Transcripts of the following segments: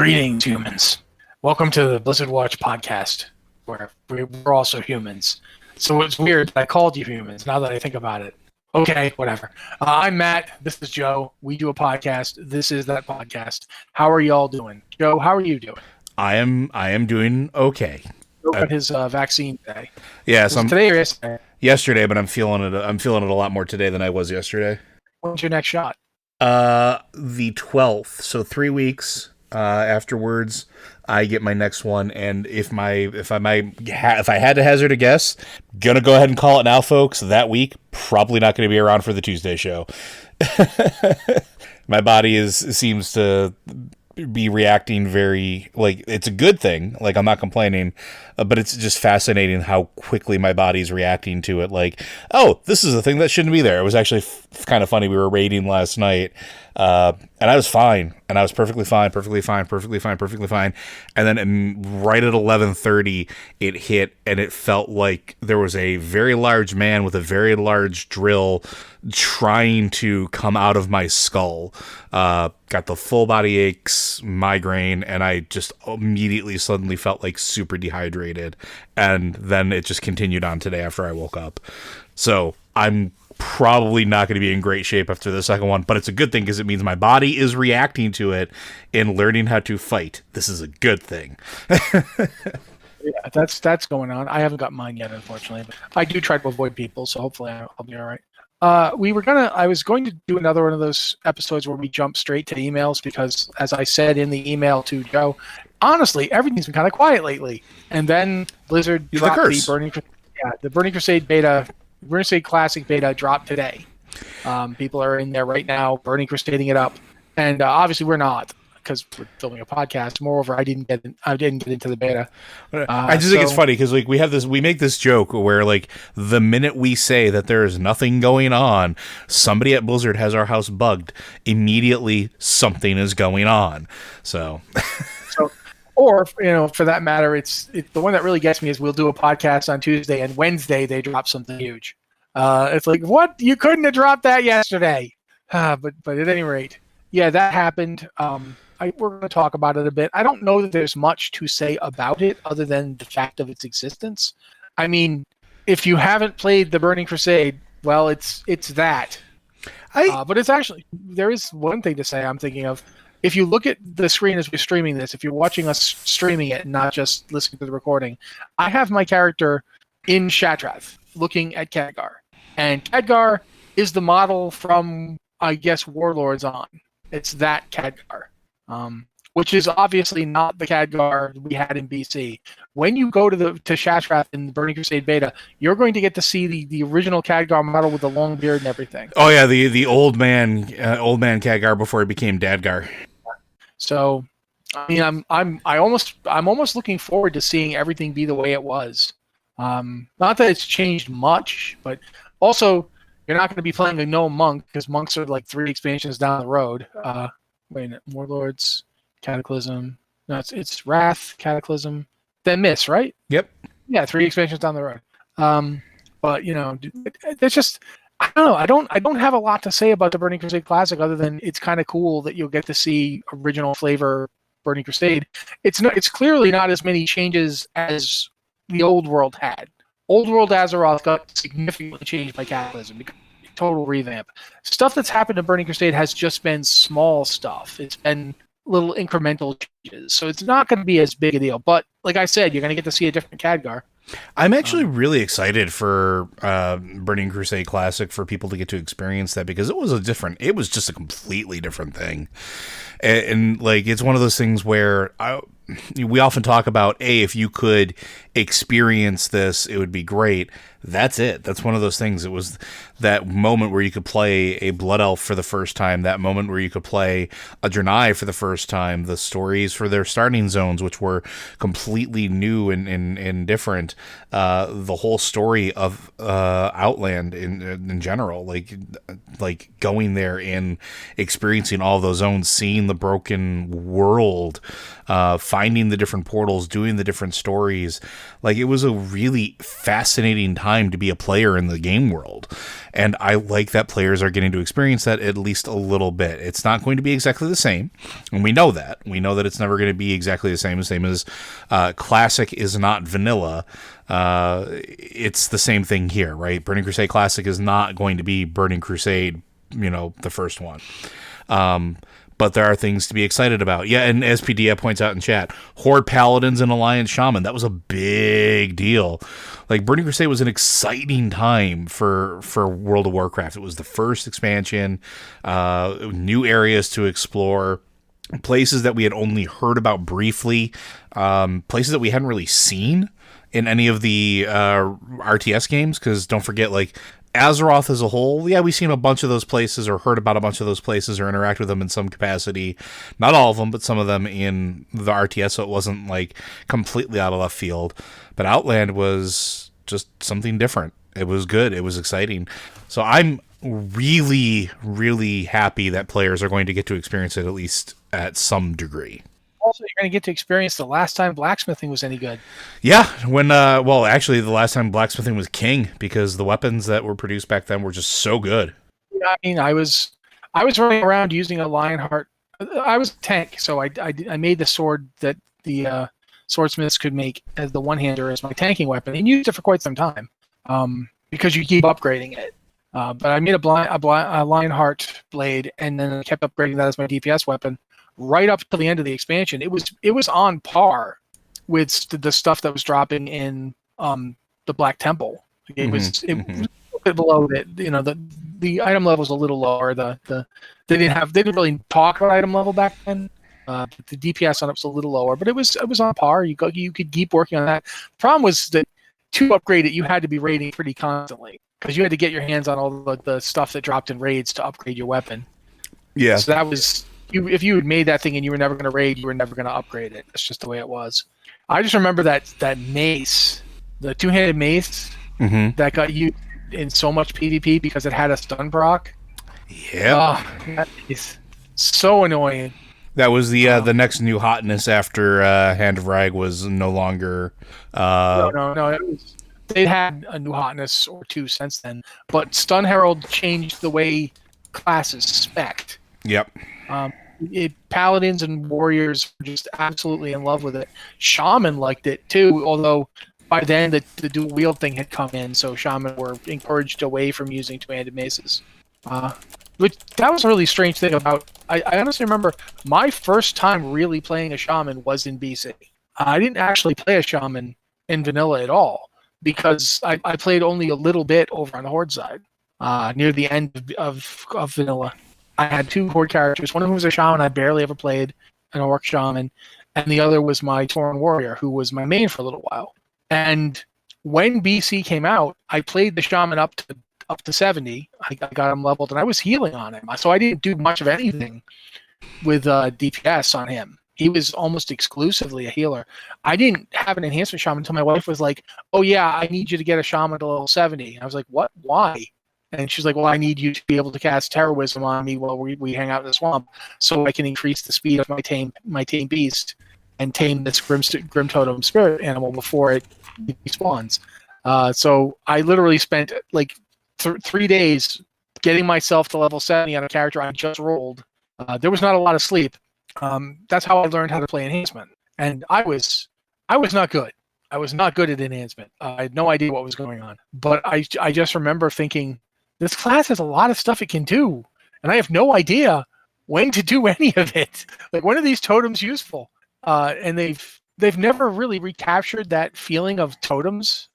Greetings, humans. Welcome to the Blizzard Watch podcast, where we're also humans. So it's weird that I called you humans, now that I think about it. Okay, whatever. I'm Matt. This is Joe. We do a podcast. This is that podcast. How are y'all doing? Joe, how are you doing? I am doing okay. Joe got his vaccine today. Yeah, Today or yesterday? Yesterday, but I'm feeling it a lot more today than I was yesterday. When's your next shot? The 12th. So 3 weeks afterwards, I get my next one. And if I had to hazard a guess, gonna go ahead and call it now, folks. That week, probably not going to be around for the Tuesday show. My body seems to be reacting very, like, it's a good thing. Like, I'm not complaining, but it's just fascinating how quickly my body's reacting to it. Like, oh, this is a thing that shouldn't be there. It was actually kind of funny. We were raiding last night, and I was fine, and I was perfectly fine. And then right at 11:30, it hit, and it felt like there was a very large man with a very large drill trying to come out of my skull. Got the full body aches, migraine, and I just immediately suddenly felt like super dehydrated. And then it just continued on today after I woke up. So I'm probably not going to be in great shape after the second one, but it's a good thing because it means my body is reacting to it and learning how to fight. This is a good thing. Yeah, that's going on. I haven't got mine yet, unfortunately, but I do try to avoid people, so hopefully I'll be all right. I was going to do another one of those episodes where we jump straight to emails because, as I said in the email to Joe, honestly, everything's been kind of quiet lately. And then Blizzard dropped the Burning Crusade beta, Burning Crusade Classic beta dropped today. People are in there right now, Burning Crusading it up, and obviously we're not because we're filming a podcast. Moreover, I didn't get into the beta. I just think it's funny because like we make this joke where like the minute we say that there is nothing going on, somebody at Blizzard has our house bugged. Immediately, something is going on. So, or for that matter, it's the one that really gets me is we'll do a podcast on Tuesday and Wednesday they drop something huge. It's like, what? You couldn't have dropped that yesterday. But at any rate, yeah, that happened. We're going to talk about it a bit. I don't know that there's much to say about it other than the fact of its existence. I mean, if you haven't played the Burning Crusade, well, it's that. But it's actually, there is one thing to say I'm thinking of. If you look at the screen as we're streaming this, if you're watching us streaming it and not just listening to the recording, I have my character in Shatrath looking at Khadgar. And Khadgar is the model from, I guess, Warlords on. It's that Khadgar. Which is obviously not the Khadgar we had in BC. When you go to Shatrath in the Burning Crusade beta, you're going to get to see the original Khadgar model with the long beard and everything. Oh yeah, the old man Khadgar before he became Dadgar. So, I mean, I'm almost looking forward to seeing everything be the way it was. Not that it's changed much, but also you're not going to be playing a gnome monk because monks are like 3 expansions down the road. Wait a minute, Warlords, Cataclysm. No, it's Wrath, Cataclysm, then Mist, right? Yep. Yeah, 3 expansions down the road. But it's just, I don't know. I don't have a lot to say about the Burning Crusade Classic other than it's kind of cool that you'll get to see original flavor Burning Crusade. It's clearly not as many changes as the Old World had. Old World Azeroth got significantly changed by Cataclysm. Total revamp. Stuff that's happened to Burning Crusade has just been small stuff. It's been little incremental changes. So it's not going to be as big a deal. But like I said, you're going to get to see a different Khadgar. I'm actually really excited for Burning Crusade Classic for people to get to experience that because it was just a completely different thing. And like, it's one of those things where we often talk about, if you could experience this, it would be great. That's it. That's one of those things. It was that moment where you could play a Blood Elf for the first time, that moment where you could play a Draenei for the first time, the stories for their starting zones, which were completely new and different, the whole story of Outland in general, like going there and experiencing all those zones, seeing the broken world, finding the different portals, doing the different stories. Like, it was a really fascinating time to be a player in the game world. And I like that players are getting to experience that at least a little bit. It's not going to be exactly the same. And we know that. We know that it's never going to be exactly the same as Classic is not vanilla. It's the same thing here, right? Burning Crusade Classic is not going to be Burning Crusade, the first one. But there are things to be excited about. Yeah, and as PDF points out in chat, Horde Paladins and Alliance Shaman, that was a big deal. Like, Burning Crusade was an exciting time for World of Warcraft. It was the first expansion, new areas to explore, places that we had only heard about briefly, places that we hadn't really seen in any of the RTS games, because don't forget, like, Azeroth as a whole, yeah, we've seen a bunch of those places or heard about a bunch of those places or interact with them in some capacity. Not all of them, but some of them in the RTS, so it wasn't like completely out of left field. But Outland was just something different. It was good. It was exciting. So I'm really, really happy that players are going to get to experience it at least at some degree. Also, you're going to get to experience the last time blacksmithing was any good. Yeah, when actually the last time blacksmithing was king, because the weapons that were produced back then were just so good. Yeah, I mean, I was running around using a Lionheart. I was a tank, so I made the sword that the swordsmiths could make as the one-hander as my tanking weapon, and used it for quite some time because you keep upgrading it. But I made a Lionheart blade, and then I kept upgrading that as my DPS weapon. Right up to the end of the expansion, it was on par with the stuff that was dropping in the Black Temple. It was a bit below it. The item level was a little lower. They didn't really talk about item level back then. The DPS on it was a little lower, but it was on par. You could keep working on that. The problem was that to upgrade it, you had to be raiding pretty constantly because you had to get your hands on all the stuff that dropped in raids to upgrade your weapon. Yeah, so that was. If you had made that thing and you were never going to raid, you were never going to upgrade it. That's just the way it was. I just remember that mace, the two-handed mace, that got used in so much PvP because it had a stun proc. Yeah, that is so annoying. That was the next new hotness after Hand of Rag was no longer. No. They had a new hotness or two since then, but Stun Herald changed the way classes spec'd. Yep. Paladins and warriors were just absolutely in love with it. Shaman liked it too, although by then the dual wield thing had come in, so shaman were encouraged away from using two-handed maces. Which that was a really strange thing about. I honestly remember my first time really playing a shaman was in BC. I didn't actually play a shaman in vanilla at all because I played only a little bit over on the Horde side near the end of vanilla. I had two Horde characters. One of them was a shaman I barely ever played, an orc shaman, and the other was my Tauren warrior, who was my main for a little while. And when BC came out, I played the shaman up to 70. I got him leveled, and I was healing on him. So I didn't do much of anything with DPS on him. He was almost exclusively a healer. I didn't have an enhancement shaman until my wife was like, "Oh yeah, I need you to get a shaman to level 70." And I was like, "What? Why?" And she's like, "Well, I need you to be able to cast Terror Wisdom on me while we hang out in the swamp, so I can increase the speed of my tame beast and tame this Grim Totem spirit animal before it spawns." So I literally spent like 3 days getting myself to level 70 on a character I just rolled. There was not a lot of sleep. That's how I learned how to play enhancement, and I was not good. I was not good at enhancement. I had no idea what was going on, but I just remember thinking, this class has a lot of stuff it can do, and I have no idea when to do any of it. Like, when are these totems useful? And they've never really recaptured that feeling of totems.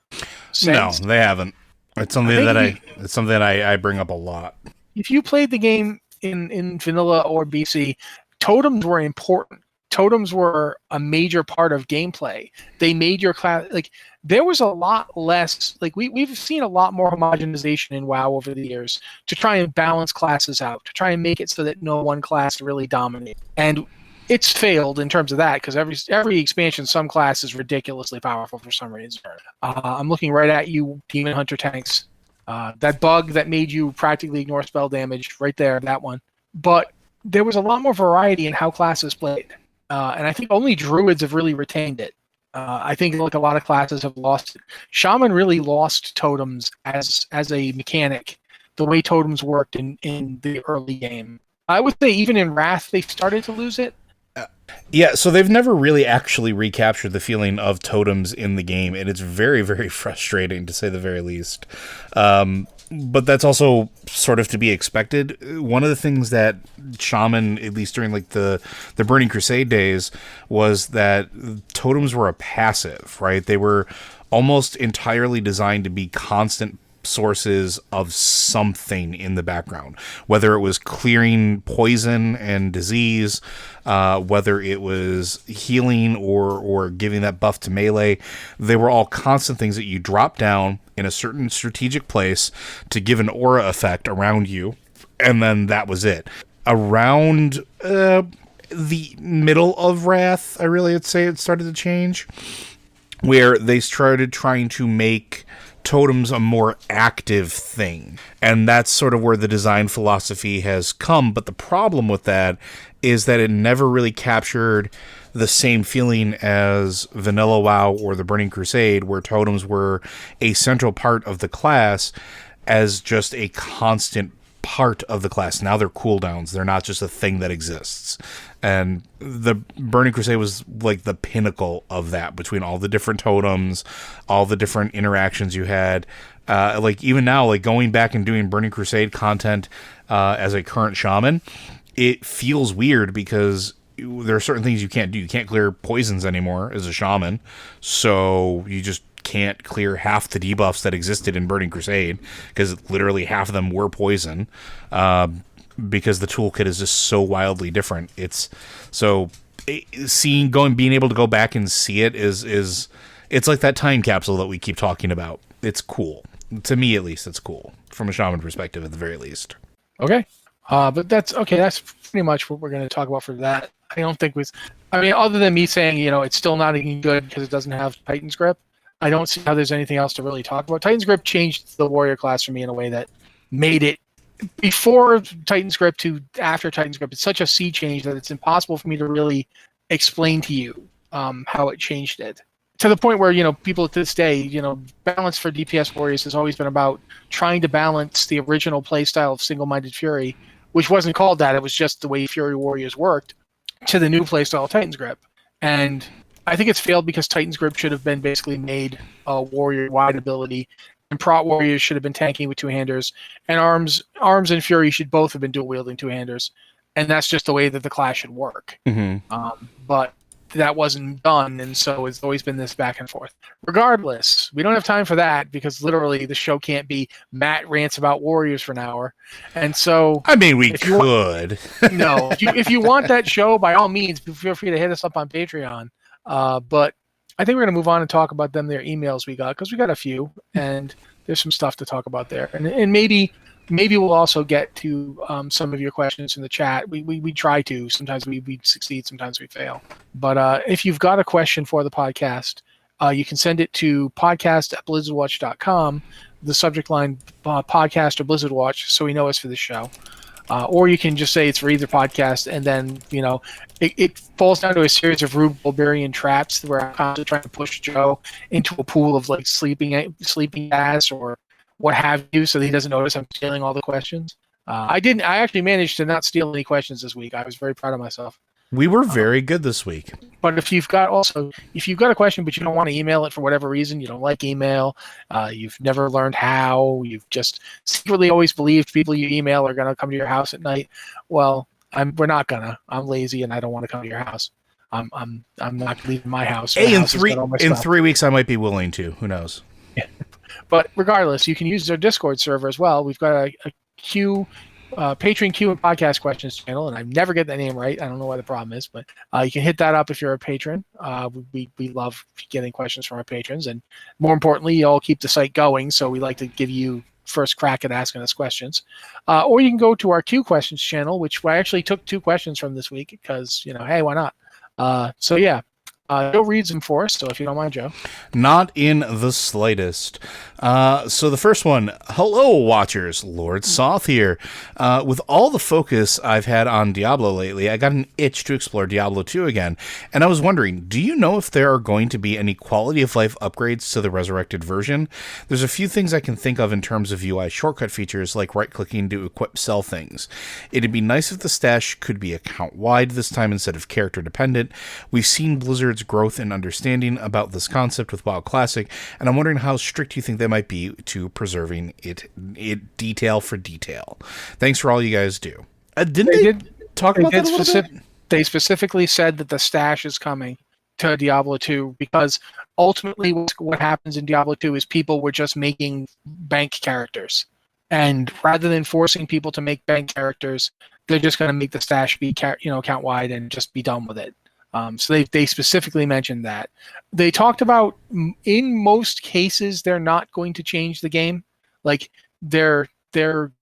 No, they haven't. It's something that I bring up a lot. If you played the game in vanilla or BC, totems were important. Totems were a major part of gameplay. They made your class, like, there was a lot less, like, we've seen a lot more homogenization in WoW over the years to try and balance classes out, to try and make it so that no one class really dominates. And it's failed in terms of that, because every expansion, some class is ridiculously powerful for some reason. I'm looking right at you, Demon Hunter tanks. That bug that made you practically ignore spell damage, right there, that one. But there was a lot more variety in how classes played. and I think only druids have really retained it. I think like a lot of classes have lost it. Shaman really lost totems as a mechanic, the way totems worked in the early game. I would say even in Wrath they started to lose it. Yeah, so they've never really actually recaptured the feeling of totems in the game, and it's very, very frustrating to say the very least. But that's also sort of to be expected. One of the things that Shaman, at least during like the Burning Crusade days, was that totems were a passive, right? They were almost entirely designed to be constant sources of something in the background, whether it was clearing poison and disease, whether it was healing or giving that buff to melee. They were all constant things that you drop down in a certain strategic place to give an aura effect around you, and then that was it. Around the middle of Wrath, I really would say it started to change, where they started trying to make totems a more active thing. And that's sort of where the design philosophy has come. But the problem with that is that it never really captured the same feeling as Vanilla WoW or the Burning Crusade, where totems were a central part of the class as just a constant part of the class. Now they're cooldowns. They're not just a thing that exists. And the Burning Crusade was like the pinnacle of that, between all the different totems, all the different interactions you had. Like even now, like going back and doing Burning Crusade content as a current shaman, it feels weird because there are certain things you can't do. You can't clear poisons anymore as a shaman, so you just can't clear half the debuffs that existed in Burning Crusade, because literally half of them were poison, because the toolkit is just so wildly different. It's so being able to go back and see it is it's like that time capsule that we keep talking about. It's cool. To me, at least, it's cool from a shaman perspective, at the very least. Okay. But that's okay. That's pretty much what we're going to talk about for that. I don't think other than me saying, it's still not any good because it doesn't have Titan's Grip, I don't see how there's anything else to really talk about. Titan's Grip changed the warrior class for me in a way that made it, before Titan's Grip to after Titan's Grip, it's such a sea change that it's impossible for me to really explain to you how it changed it. To the point where, people at this day, balance for DPS warriors has always been about trying to balance the original playstyle of Single-Minded Fury, which wasn't called that. It was just the way Fury warriors worked, to the new playstyle of Titan's Grip. And I think it's failed because Titan's Grip should have been basically made a warrior-wide ability, and Prot warriors should have been tanking with two-handers, and Arms and Fury should both have been dual-wielding two-handers. And that's just the way that the class should work. Mm-hmm. But that wasn't done, and so it's always been this back and forth. Regardless, we don't have time for that, because literally the show can't be Matt rants about warriors for an hour. And so we could. No, if you want that show, by all means, feel free to hit us up on Patreon. But I think we're going to move on and talk about their emails we got, because we got a few, and there's some stuff to talk about there. And maybe we'll also get to some of your questions in the chat. We try to. Sometimes we succeed, sometimes we fail. But if you've got a question for the podcast, you can send it to podcast@blizzardwatch.com, the subject line podcast or Blizzard Watch, so we know it's for the show. Or you can just say it's for either podcast, and then, it falls down to a series of Rube Bulgarian traps where I'm constantly trying to push Joe into a pool of like sleeping gas or what have you, so that he doesn't notice I'm stealing all the questions. I actually managed to not steal any questions this week. I was very proud of myself. We were very good this week. But if you've got a question but you don't want to email it for whatever reason, you don't like email, you've never learned how, you've just secretly always believed people you email are going to come to your house at night, well, we're not gonna. I'm lazy and I don't want to come to your house. I'm not leaving my house. Hey, in 3 weeks I might be willing to. Who knows? Yeah. But regardless, you can use our Discord server as well. We've got a Patreon Q and podcast questions channel, and I never get that name right. I don't know why the problem is, but you can hit that up if you're a patron. We love getting questions from our patrons, and more importantly, you all keep the site going, so we like to give you first crack at asking us questions. Or you can go to our Q questions channel, which I actually took 2 questions from this week because, hey, why not? So yeah. Joe reads them for us, so if you don't mind, Joe. Not in the slightest. So the first one, hello, Watchers. Lord Soth here. With all the focus I've had on Diablo lately, I got an itch to explore Diablo 2 again. And I was wondering, do you know if there are going to be any quality of life upgrades to the resurrected version? There's a few things I can think of in terms of UI shortcut features, like right-clicking to equip sell things. It'd be nice if the stash could be account-wide this time instead of character-dependent. We've seen Blizzard's growth and understanding about this concept with WoW Classic, and I'm wondering how strict you think they might be to preserving it detail for detail. Thanks for all you guys do. Didn't they talk about that a little bit? They specifically said that the stash is coming to Diablo 2 because ultimately what happens in Diablo 2 is people were just making bank characters. And rather than forcing people to make bank characters, they're just going to make the stash be account wide and just be done with it. So they specifically mentioned that. They talked about in most cases they're not going to change the game. Like their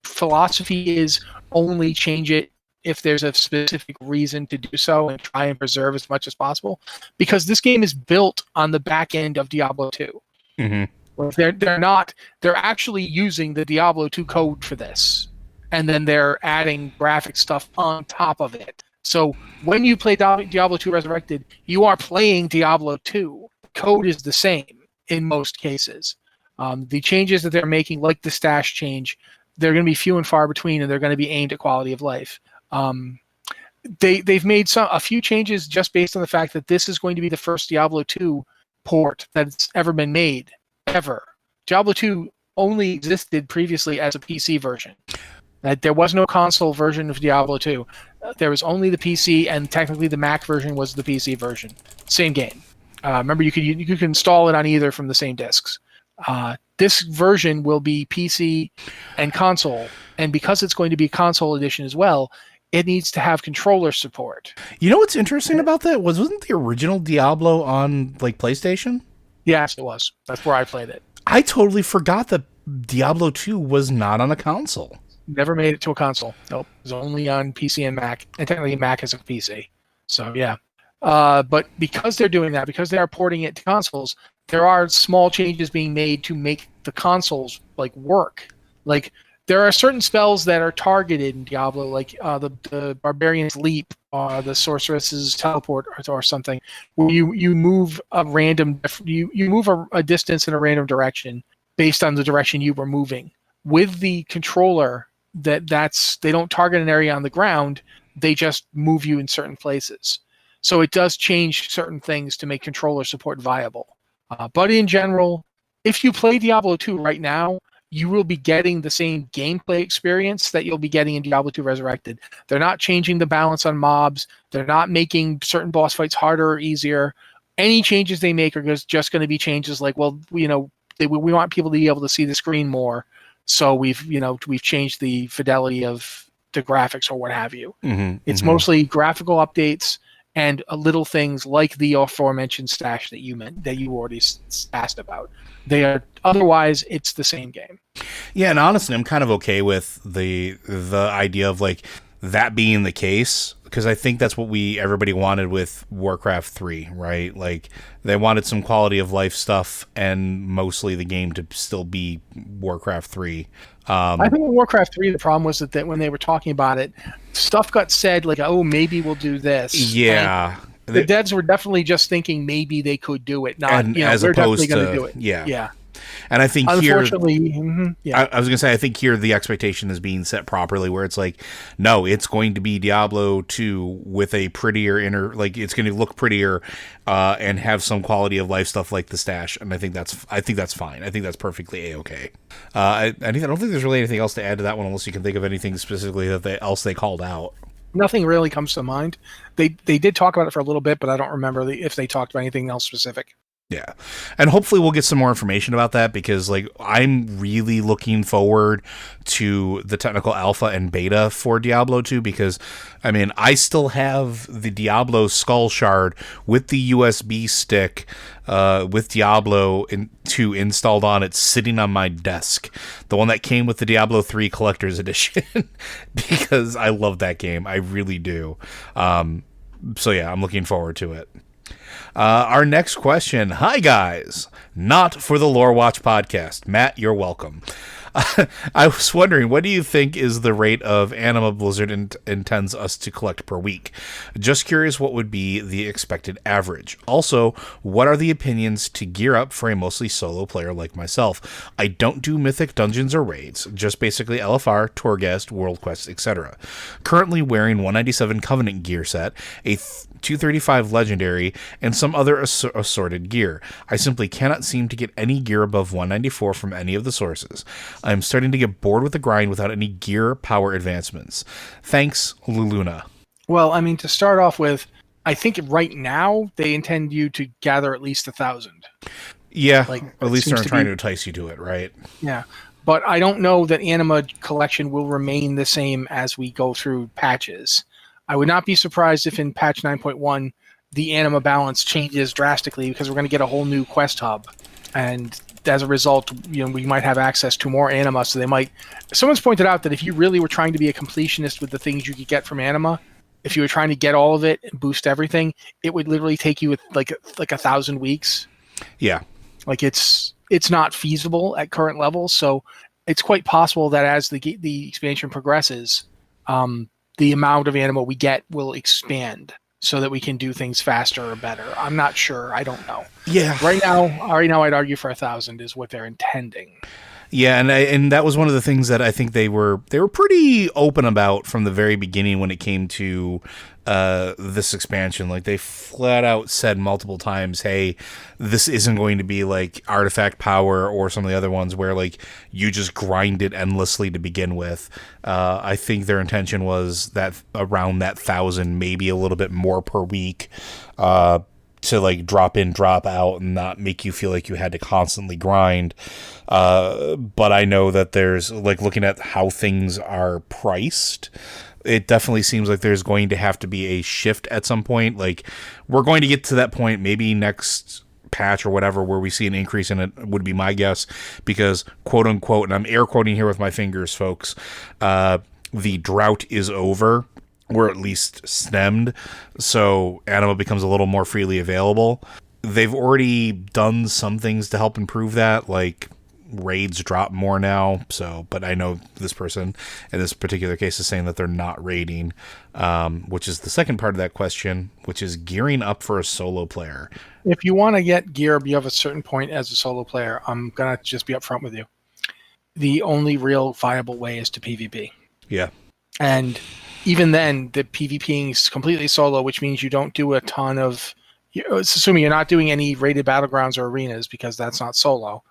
philosophy is only change it if there's a specific reason to do so and try and preserve as much as possible, because this game is built on the back end of Diablo 2. Mm-hmm. Well, they're actually using the Diablo 2 code for this, and then they're adding graphic stuff on top of it. So when you play Diablo 2 Resurrected, you are playing Diablo 2. The code is the same in most cases. The changes that they're making, like the stash change, they're going to be few and far between, and they're going to be aimed at quality of life. They've made a few changes just based on the fact that this is going to be the first Diablo 2 port that's ever been made, ever. Diablo 2 only existed previously as a PC version. There was no console version of Diablo 2. There was only the PC, and technically the Mac version was the PC version. Same game. Remember, you could install it on either from the same discs. This version will be PC and console, and because it's going to be console edition as well, it needs to have controller support. You know what's interesting about that? Wasn't the original Diablo on like PlayStation? Yes, it was. That's where I played it. I totally forgot that Diablo 2 was not on a console. Never made it to a console. Nope. It was only on PC and Mac. And technically Mac is a PC. So, yeah. But because they're doing that, because they are porting it to consoles, there are small changes being made to make the consoles like work. Like, there are certain spells that are targeted in Diablo, like the Barbarian's Leap, or the Sorceress's Teleport, or something, where you move a random you move a distance in a random direction based on the direction you were moving. With the controller, they don't target an area on the ground; they just move you in certain places. So it does change certain things to make controller support viable. But in general, if you play Diablo 2 right now, you will be getting the same gameplay experience that you'll be getting in Diablo 2 Resurrected. They're not changing the balance on mobs. They're not making certain boss fights harder or easier. Any changes they make are just going to be changes like, well, we want people to be able to see the screen more, so we've changed the fidelity of the graphics or what have you. Mm-hmm, it's mostly graphical updates and little things like the aforementioned stash that you already asked about. Otherwise, it's the same game. Yeah, and honestly, I'm kind of okay with the idea of like that being the case, because I think that's what everybody wanted with Warcraft 3, right? Like they wanted some quality of life stuff and mostly the game to still be Warcraft 3. I think in Warcraft 3, the problem was that when they were talking about it, stuff got said like, oh, maybe we'll do this. Yeah. And the devs were definitely just thinking maybe they could do it, not as they're opposed definitely going to to do it. Yeah. And I think unfortunately, I was going to say, I think here the expectation is being set properly, where it's like, no, it's going to be Diablo 2 with a prettier it's going to look prettier and have some quality of life stuff like the stash. And I think that's fine. I think that's perfectly a-okay. I don't think there's really anything else to add to that one, unless you can think of anything specifically else they called out. Nothing really comes to mind. They did talk about it for a little bit, but I don't remember if they talked about anything else specific. Yeah. And hopefully we'll get some more information about that, because like I'm really looking forward to the technical alpha and beta for Diablo 2, because I mean, I still have the Diablo Skull Shard with the USB stick with Diablo 2 installed on it, sitting on my desk. The one that came with the Diablo 3 Collector's Edition, because I love that game. I really do. So yeah, I'm looking forward to it. Our next question. Hi, guys. Not for the Lore Watch podcast. Matt, you're welcome. I was wondering, what do you think is the rate of anima Blizzard intends us to collect per week? Just curious what would be the expected average. Also, what are the opinions to gear up for a mostly solo player like myself? I don't do mythic dungeons or raids, just basically LFR, Torghast, World Quests, etc. Currently wearing 197 Covenant gear set, a 235 Legendary, and some other assorted gear. I simply cannot seem to get any gear above 194 from any of the sources. I'm starting to get bored with the grind without any gear power advancements. Thanks, Luluna. Well, I mean, to start off with, I think right now they intend you to gather at least 1,000. Yeah, at least they're trying to entice you to it, right? Yeah, but I don't know that anima collection will remain the same as we go through patches. I would not be surprised if in patch 9.1 the anima balance changes drastically because we're going to get a whole new quest hub, and as a result, we might have access to more anima. So they might. Someone's pointed out that if you really were trying to be a completionist with the things you could get from anima, if you were trying to get all of it and boost everything, it would literally take you like 1,000 weeks. Yeah, like it's not feasible at current levels. So it's quite possible that as the expansion progresses, the amount of anima we get will expand so that we can do things faster or better. I'm not sure. I don't know. Yeah. Right now, I'd argue for 1,000 is what they're intending. Yeah, and that was one of the things that I think they were pretty open about from the very beginning when it came to this expansion. Like, they flat out said multiple times, hey, this isn't going to be like Artifact Power or some of the other ones where like you just grind it endlessly to begin with. I think their intention was that around that 1,000, maybe a little bit more per week, to like drop in, drop out, and not make you feel like you had to constantly grind. But I know that there's, like, looking at how things are priced, it definitely seems like there's going to have to be a shift at some point. Like, we're going to get to that point maybe next patch or whatever where we see an increase in it, would be my guess, because quote unquote, and I'm air quoting here with my fingers, folks, the drought is over, or at least stemmed, so anima becomes a little more freely available. They've already done some things to help improve that, like raids drop more now, but I know this person in this particular case is saying that they're not raiding, which is the second part of that question, which is gearing up for a solo player. If you want to get gear beyond a certain point as a solo player, I'm going to just be upfront with you. The only real viable way is to PvP. Yeah. And even then, the PvPing is completely solo, which means you don't do a ton of... It's assuming you're not doing any rated battlegrounds or arenas, because that's not solo.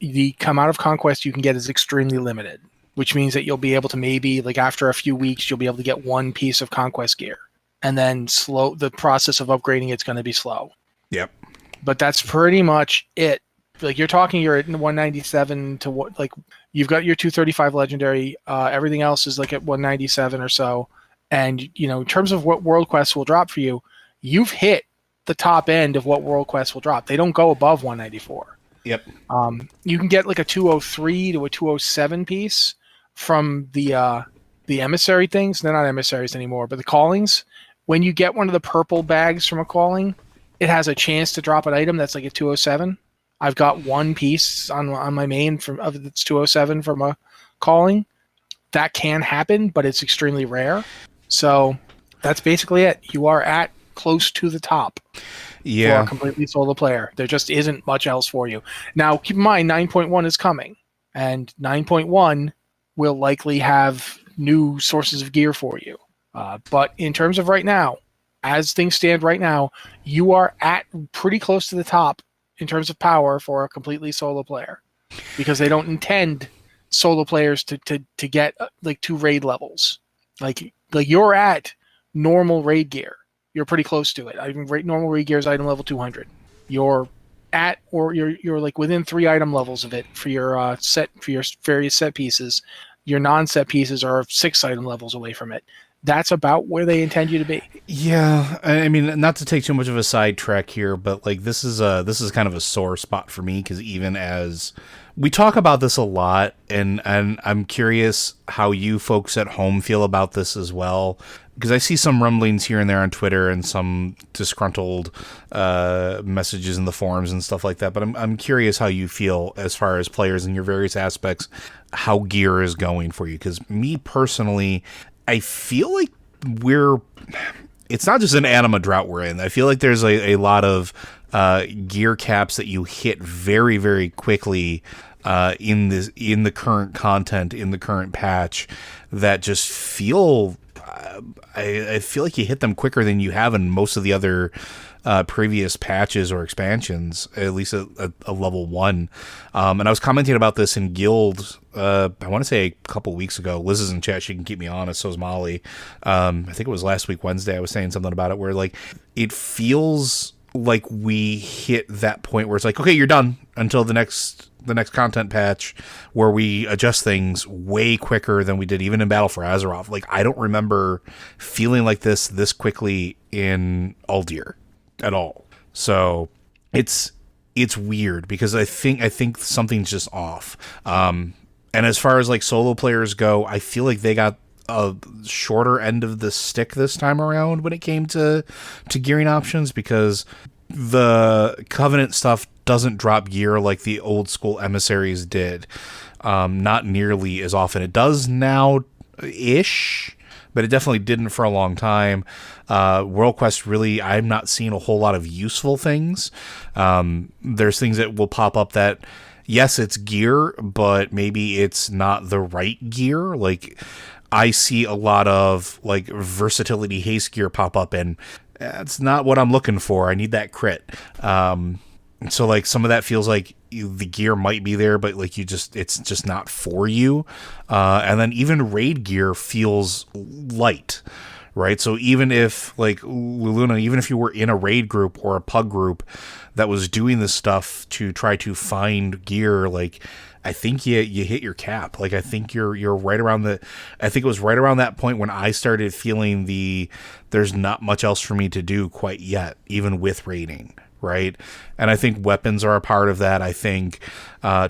The come out of Conquest you can get is extremely limited, which means that you'll be able to maybe, like after a few weeks, you'll be able to get one piece of Conquest gear. And then the process of upgrading it's going to be slow. Yep. But that's pretty much it. Like, you're at 197 to what, like, you've got your 235 legendary, everything else is like at 197 or so. And, in terms of what World Quests will drop for you, you've hit the top end of what World Quests will drop. They don't go above 194. Yep. You can get like a 203 to a 207 piece from the emissary things. They're not emissaries anymore, but the callings. When you get one of the purple bags from a calling, it has a chance to drop an item that's like a 207. I've got one piece on my main that's 207 from a calling. That can happen, but it's extremely rare. So that's basically it. You are at close to the top. Yeah. For a completely solo player. There just isn't much else for you. Now, keep in mind, 9.1 is coming, and 9.1 will likely have new sources of gear for you. But in terms of right now, as things stand right now, you are at pretty close to the top in terms of power for a completely solo player, because they don't intend solo players to get like 2 raid levels. Like you're at normal raid gear. You're pretty close to it. I mean, normal raid gear is item level 200. You're at, or you're like within 3 item levels of it for your for your various set pieces. Your non-set pieces are 6 item levels away from it. That's about where they intend you to be. Yeah, I mean, not to take too much of a sidetrack here, but like this is kind of a sore spot for me, because even as we talk about this a lot, and I'm curious how you folks at home feel about this as well, because I see some rumblings here and there on Twitter and some disgruntled messages in the forums and stuff like that. But I'm curious how you feel as far as players in your various aspects, how gear is going for you. Because me personally, I feel like it's not just an anima drought we're in. I feel like there's a lot of gear caps that you hit very, very quickly in the current content, in the current patch, that just feel I feel like you hit them quicker than you have in most of the other previous patches or expansions, at least at level 1. And I was commenting about this in Guild, I want to say a couple weeks ago. Liz is in chat, she can keep me honest, so is Molly. I think it was last week, Wednesday, I was saying something about it where like it feels like we hit that point where it's like, okay, you're done until the next content patch, where we adjust things way quicker than we did even in Battle for Azeroth. Like, I don't remember feeling like this quickly in Uldir at all. So it's weird because I think something's just off. And as far as like solo players go, I feel like they got a shorter end of the stick this time around when it came to gearing options, because the Covenant stuff doesn't drop gear like the old school emissaries did. Not nearly as often. It does now-ish, but it definitely didn't for a long time. World Quest, really, I'm not seeing a whole lot of useful things. There's things that will pop up that, yes, it's gear, but maybe it's not the right gear. Like, I see a lot of like versatility haste gear pop up, and that's not what I'm looking for. I need that crit. So like some of that feels like the gear might be there, but like it's just not for you. And then even raid gear feels light, right? So even if like Luluna, even if you were in a raid group or a pug group that was doing this stuff to try to find gear, like I think you hit your cap. Like I think you're right around I think it was right around that point when I started feeling there's not much else for me to do quite yet, even with raiding. Right. And I think weapons are a part of that. I think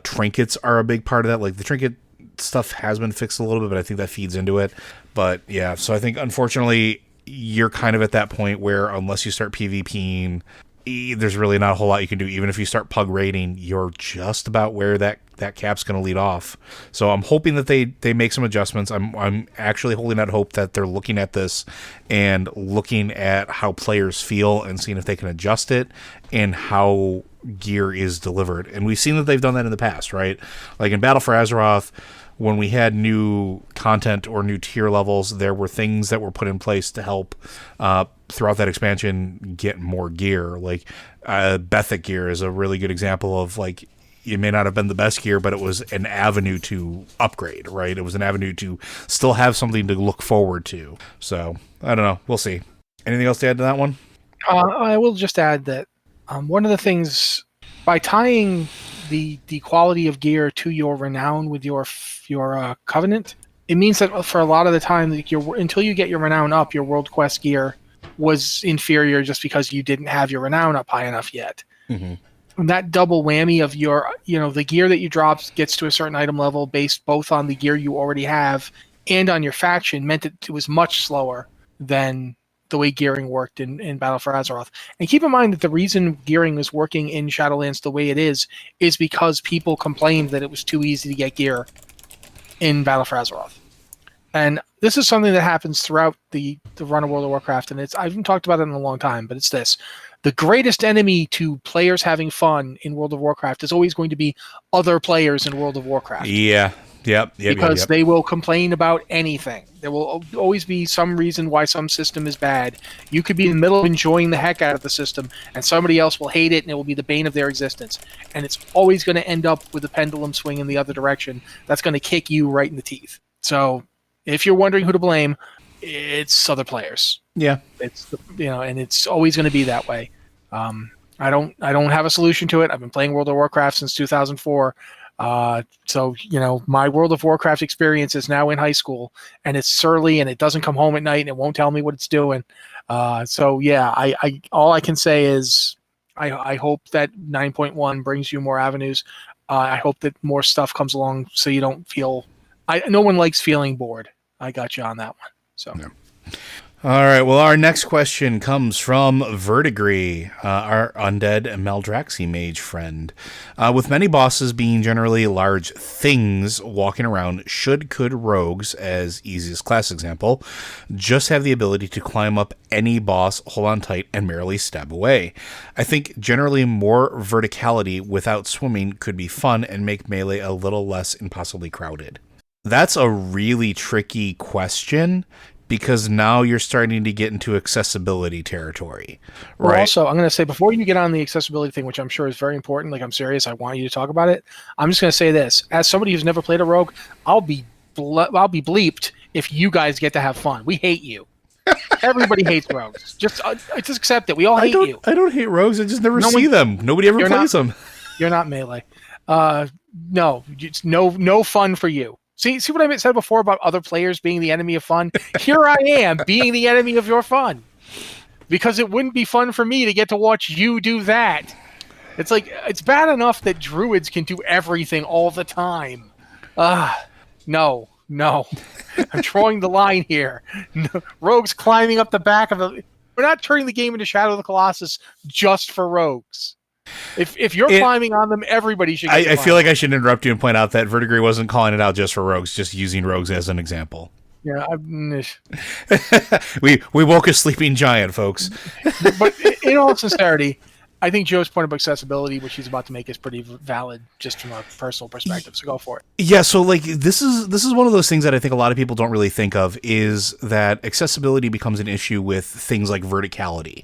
trinkets are a big part of that. Like the trinket stuff has been fixed a little bit, but I think that feeds into it. But yeah, so I think unfortunately you're kind of at that point where unless you start PvPing, there's really not a whole lot you can do. Even if you start pug raiding, you're just about where that cap's going to lead off. So I'm hoping that they make some adjustments. I'm actually holding out hope that they're looking at this and looking at how players feel and seeing if they can adjust it and how gear is delivered. And we've seen that they've done that in the past, right? Like in Battle for Azeroth, when we had new content or new tier levels, there were things that were put in place to help throughout that expansion get more gear. Like Bethic gear is a really good example of like, it may not have been the best gear, but it was an avenue to upgrade, right? It was an avenue to still have something to look forward to. So I don't know. We'll see. Anything else to add to that one? I will just add that one of the things, by tying the quality of gear to your renown with your Covenant, it means that for a lot of the time, like until you get your renown up, your World Quest gear was inferior just because you didn't have your renown up high enough yet. Mm-hmm. And that double whammy of the gear that you drop gets to a certain item level based both on the gear you already have and on your faction meant that it was much slower than the way gearing worked in Battle for Azeroth. And keep in mind that the reason gearing is working in Shadowlands the way it is because people complained that it was too easy to get gear in Battle for Azeroth. And this is something that happens throughout the run of World of Warcraft, and I haven't talked about it in a long time, but it's this. The greatest enemy to players having fun in World of Warcraft is always going to be other players in World of Warcraft. Yeah. Yep. Because they will complain about anything. There will always be some reason why some system is bad. You could be in the middle of enjoying the heck out of the system, and somebody else will hate it, and it will be the bane of their existence. And it's always going to end up with a pendulum swing in the other direction. That's going to kick you right in the teeth. So if you're wondering who to blame, it's other players. Yeah. It's and it's always going to be that way. I don't have a solution to it. I've been playing World of Warcraft since 2004. So my World of Warcraft experience is now in high school, and it's surly, and it doesn't come home at night, and it won't tell me what it's doing. So yeah, I all I can say is I hope that 9.1 brings you more avenues. I hope that more stuff comes along so you don't feel. No one likes feeling bored. I got you on that one. So. Yeah. All right. Well, our next question comes from Vertigree, our undead Maldraxi mage friend. With many bosses being generally large things walking around, could rogues, as easiest class example, just have the ability to climb up any boss, hold on tight, and merely stab away? I think generally more verticality without swimming could be fun and make melee a little less impossibly crowded. That's a really tricky question, because now you're starting to get into accessibility territory, right? Well, also, I'm going to say, before you get on the accessibility thing, which I'm sure is very important, like, I'm serious, I want you to talk about it, I'm just going to say this. As somebody who's never played a rogue, I'll be bleeped if you guys get to have fun. We hate you. Everybody hates rogues. Just accept it. We all hate you. I don't hate rogues. I just never see them. Nobody ever plays them. You're not melee. No, it's no fun for you. See what I said before about other players being the enemy of fun? Here I am being the enemy of your fun. Because it wouldn't be fun for me to get to watch you do that. It's like, it's bad enough that druids can do everything all the time. No. I'm drawing the line here. No, rogues climbing up the back of the... We're not turning the game into Shadow of the Colossus just for rogues. If you're climbing on them, everybody should get I feel like I should interrupt you and point out that Vertigree wasn't calling it out just for rogues, just using rogues as an example. Yeah, we woke a sleeping giant, folks. But in all sincerity, I think Joe's point of accessibility, which he's about to make, is pretty valid just from a personal perspective. So go for it. Yeah, so like this is one of those things that I think a lot of people don't really think of, is that accessibility becomes an issue with things like verticality.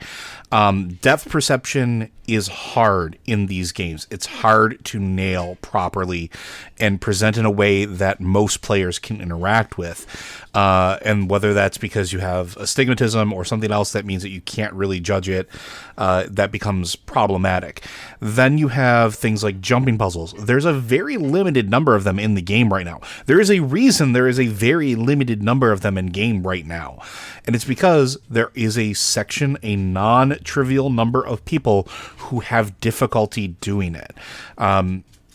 Depth perception is hard in these games. It's hard to nail properly and present in a way that most players can interact with. And whether that's because you have astigmatism or something else that means that you can't really judge it, that becomes problematic. Then you have things like jumping puzzles. There's a very limited number of them in the game right now. There is a reason there is a very limited number of them in game right now. And it's because there is a non-trivial number of people who have difficulty doing it.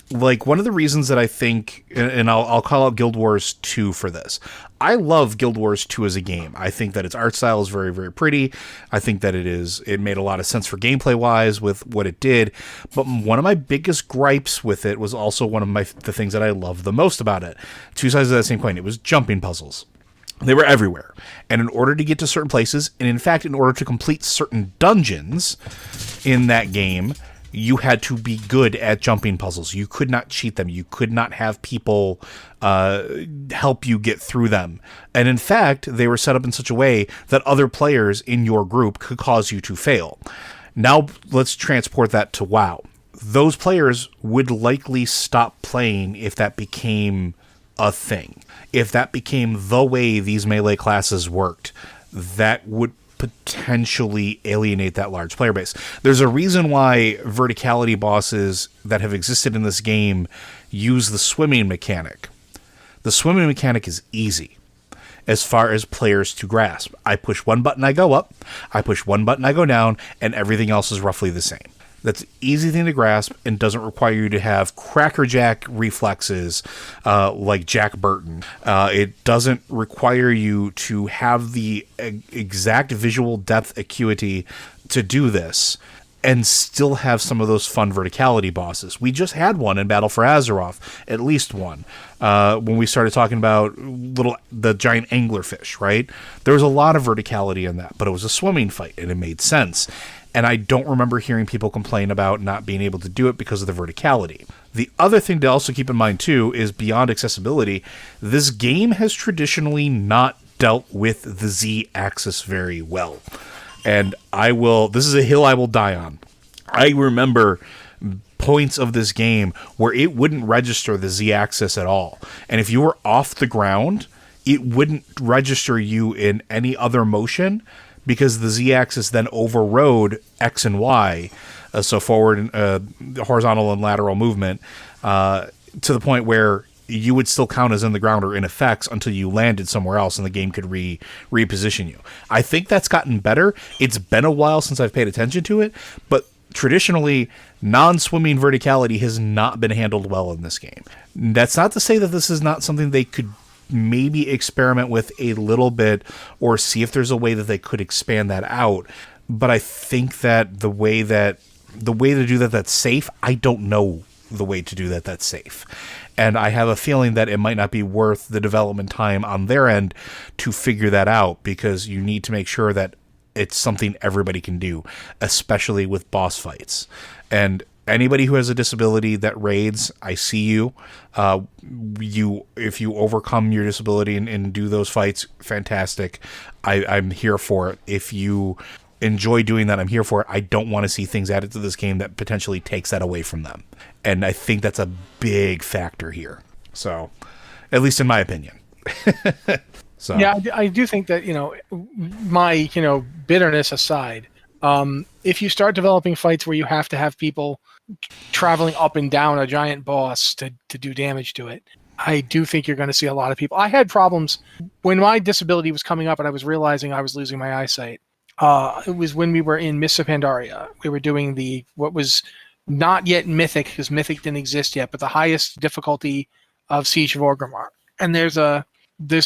Like, one of the reasons that I think, and I'll call out Guild Wars 2 for this. I love Guild Wars 2 as a game. I think that its art style is very, very pretty. I think that it made a lot of sense for gameplay-wise with what it did. But one of my biggest gripes with it was also one of the things that I love the most about it. Two sides of that same coin. It was jumping puzzles. They were everywhere. And in order to get to certain places, and in fact, in order to complete certain dungeons in that game, you had to be good at jumping puzzles. You could not cheat them. You could not have people help you get through them. And in fact, they were set up in such a way that other players in your group could cause you to fail. Now, let's transport that to WoW. Those players would likely stop playing if that became a thing. If that became the way these melee classes worked, that would potentially alienate that large player base. There's a reason why verticality bosses that have existed in this game use the swimming mechanic. The swimming mechanic is easy as far as players to grasp. I push one button, I go up. I push one button, I go down, and everything else is roughly the same. That's an easy thing to grasp and doesn't require you to have crackerjack reflexes like Jack Burton. It doesn't require you to have the exact visual depth acuity to do this and still have some of those fun verticality bosses. We just had one in Battle for Azeroth, at least one, when we started talking about the giant anglerfish, right? There was a lot of verticality in that, but it was a swimming fight and it made sense. And I don't remember hearing people complain about not being able to do it because of the verticality. The other thing to also keep in mind, too, is beyond accessibility, this game has traditionally not dealt with the Z-axis very well. And this is a hill I will die on. I remember points of this game where it wouldn't register the Z-axis at all. And if you were off the ground, it wouldn't register you in any other motion, because the Z-axis then overrode X and Y, so forward, horizontal and lateral movement, to the point where you would still count as in the ground or in effects until you landed somewhere else and the game could reposition you. I think that's gotten better. It's been a while since I've paid attention to it, but traditionally, non-swimming verticality has not been handled well in this game. That's not to say that this is not something they could maybe experiment with a little bit or see if there's a way that they could expand that out. But I think that the way to do that that's safe, I don't know the way to do that that's safe. And I have a feeling that it might not be worth the development time on their end to figure that out, because you need to make sure that it's something everybody can do, especially with boss fights. And anybody who has a disability that raids, I see you. If you overcome your disability and do those fights, fantastic. I'm here for it. If you enjoy doing that, I'm here for it. I don't want to see things added to this game that potentially takes that away from them. And I think that's a big factor here. So, at least in my opinion. So. Yeah, I do think that, my, bitterness aside, if you start developing fights where you have to have people traveling up and down a giant boss to do damage to it, I do think you're going to see a lot of people. I had problems when my disability was coming up and I was realizing I was losing my eyesight. It was when we were in Mists of Pandaria. We were doing what was not yet Mythic, because Mythic didn't exist yet, but the highest difficulty of Siege of Orgrimmar. And there's a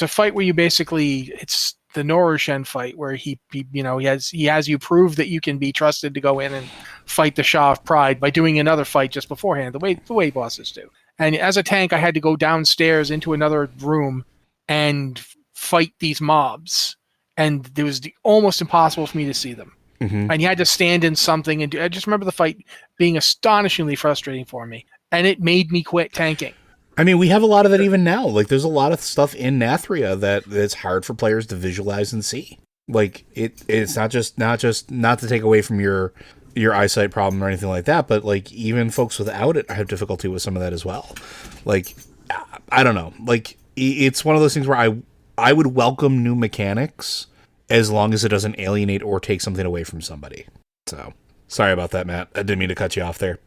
fight where you basically, it's the Norushen fight where he has you prove that you can be trusted to go in and fight the Shah of Pride by doing another fight just beforehand, the way bosses do. And as a tank, I had to go downstairs into another room and fight these mobs. And it was almost impossible for me to see them. Mm-hmm. And you had to stand in something. And I just remember the fight being astonishingly frustrating for me. And it made me quit tanking. I mean, we have a lot of that even now. Like, there's a lot of stuff in Nathria that's hard for players to visualize and see. Like, it's not to take away from your eyesight problem or anything like that, but like even folks without it have difficulty with some of that as well. Like, I don't know. Like, it's one of those things where I would welcome new mechanics as long as it doesn't alienate or take something away from somebody. So, sorry about that, Matt. I didn't mean to cut you off there.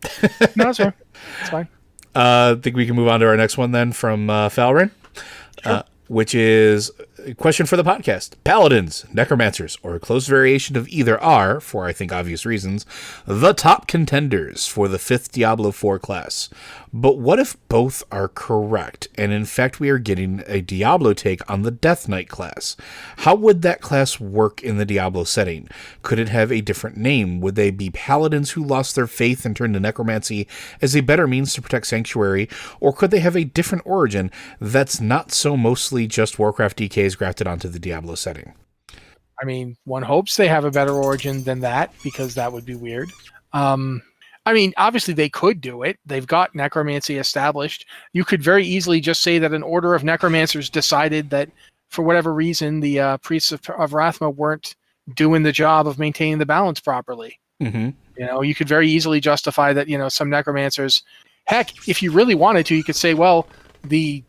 No, it's fine. It's fine. I think we can move on to our next one then from Falrin, sure. Which is a question for the podcast. Paladins, necromancers, or a close variation of either are, for I think obvious reasons, the top contenders for the 5th Diablo 4 class. But what if both are correct, and in fact we are getting a Diablo take on the Death Knight class? How would that class work in the Diablo setting? Could it have a different name? Would they be paladins who lost their faith and turned to necromancy as a better means to protect Sanctuary, or could they have a different origin that's not so mostly just Warcraft DKs grafted onto the Diablo setting? I mean, one hopes they have a better origin than that, because that would be weird. I mean, obviously they could do it. They've got necromancy established. You could very easily just say that an order of necromancers decided that for whatever reason, the priests of Rathma weren't doing the job of maintaining the balance properly. Mm-hmm. You could very easily justify that, some necromancers, heck, if you really wanted to, you could say, well, the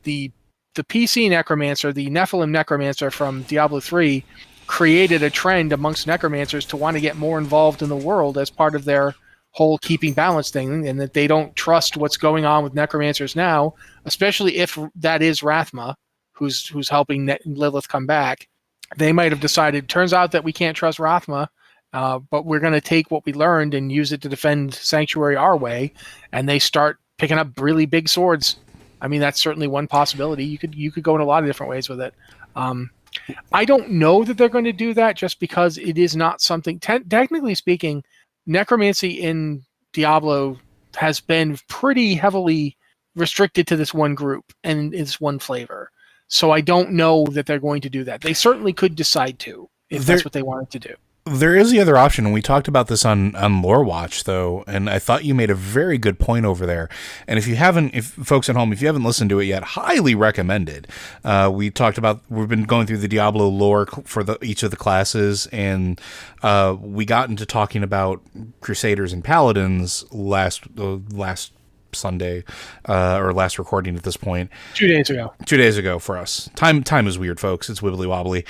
PC necromancer, the Nephilim necromancer from Diablo 3 created a trend amongst necromancers to want to get more involved in the world as part of their whole keeping balance thing, and that they don't trust what's going on with necromancers now, especially if that is Rathma, who's helping Lilith come back. They might have decided, turns out that we can't trust Rathma, but we're going to take what we learned and use it to defend Sanctuary our way, and they start picking up really big swords. I mean, that's certainly one possibility. You could go in a lot of different ways with it. I don't know that they're going to do that, just because it is not something, technically speaking, necromancy in Diablo has been pretty heavily restricted to this one group and it's one flavor. So I don't know that they're going to do that. They certainly could decide to, if that's what they wanted to do. There is the other option, and we talked about this on Lore Watch, though, and I thought you made a very good point over there. And if folks at home, if you haven't listened to it yet, highly recommended. We've been going through the Diablo lore for each of the classes, and we got into talking about Crusaders and Paladins last Sunday, or last recording at this point. 2 days ago. 2 days ago for us. Time is weird, folks. It's wibbly wobbly.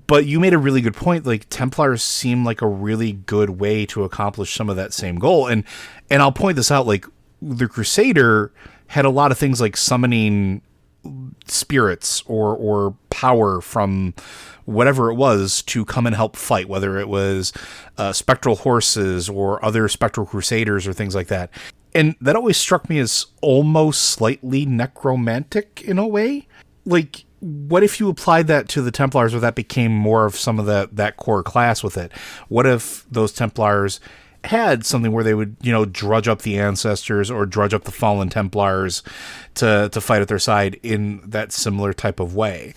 But you made a really good point. Like, Templars seem like a really good way to accomplish some of that same goal. And I'll point this out, like, the Crusader had a lot of things like summoning spirits or power from whatever it was to come and help fight, whether it was spectral horses or other spectral crusaders or things like that. And that always struck me as almost slightly necromantic in a way. Like, what if you applied that to the Templars, where that became more of some of that core class with it? What if those Templars had something where they would, drudge up the ancestors or drudge up the fallen Templars to fight at their side in that similar type of way?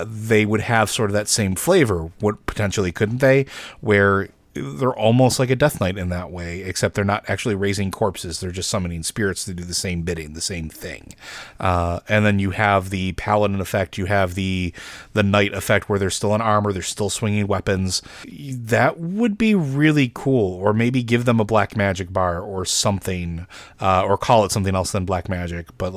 They would have sort of that same flavor. What potentially couldn't they? Where they're almost like a Death Knight in that way, except they're not actually raising corpses. They're just summoning spirits to do the same bidding, the same thing. And then you have the Paladin effect. You have the Knight effect, where they're still in armor. They're still swinging weapons. That would be really cool. Or maybe give them a black magic bar or something, or call it something else than black magic. But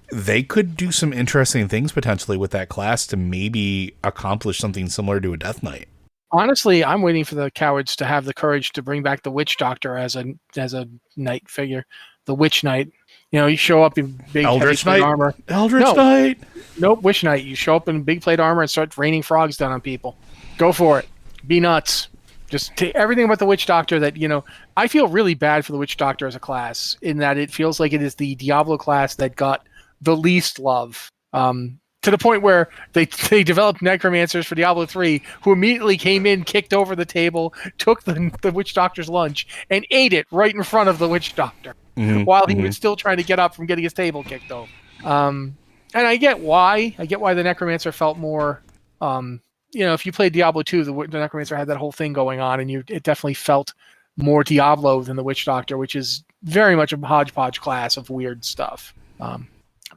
they could do some interesting things potentially with that class to maybe accomplish something similar to a Death Knight. Honestly, I'm waiting for the cowards to have the courage to bring back the Witch Doctor as a knight figure, the Witch Knight. You show up in big Eldritch heavy plate Knight armor. Eldritch Knight. Nope, Witch Knight. You show up in big plate armor and start raining frogs down on people. Go for it. Be nuts. Just take everything about the Witch Doctor that, I feel really bad for the Witch Doctor as a class, in that it feels like it is the Diablo class that got the least love. To the point where they developed necromancers for Diablo 3 who immediately came in, kicked over the table, took the Witch Doctor's lunch, and ate it right in front of the Witch Doctor while he was still trying to get up from getting his table kicked over. And I get why. I get why the necromancer felt more... if you played Diablo 2, the necromancer had that whole thing going on, and it definitely felt more Diablo than the Witch Doctor, which is very much a hodgepodge class of weird stuff.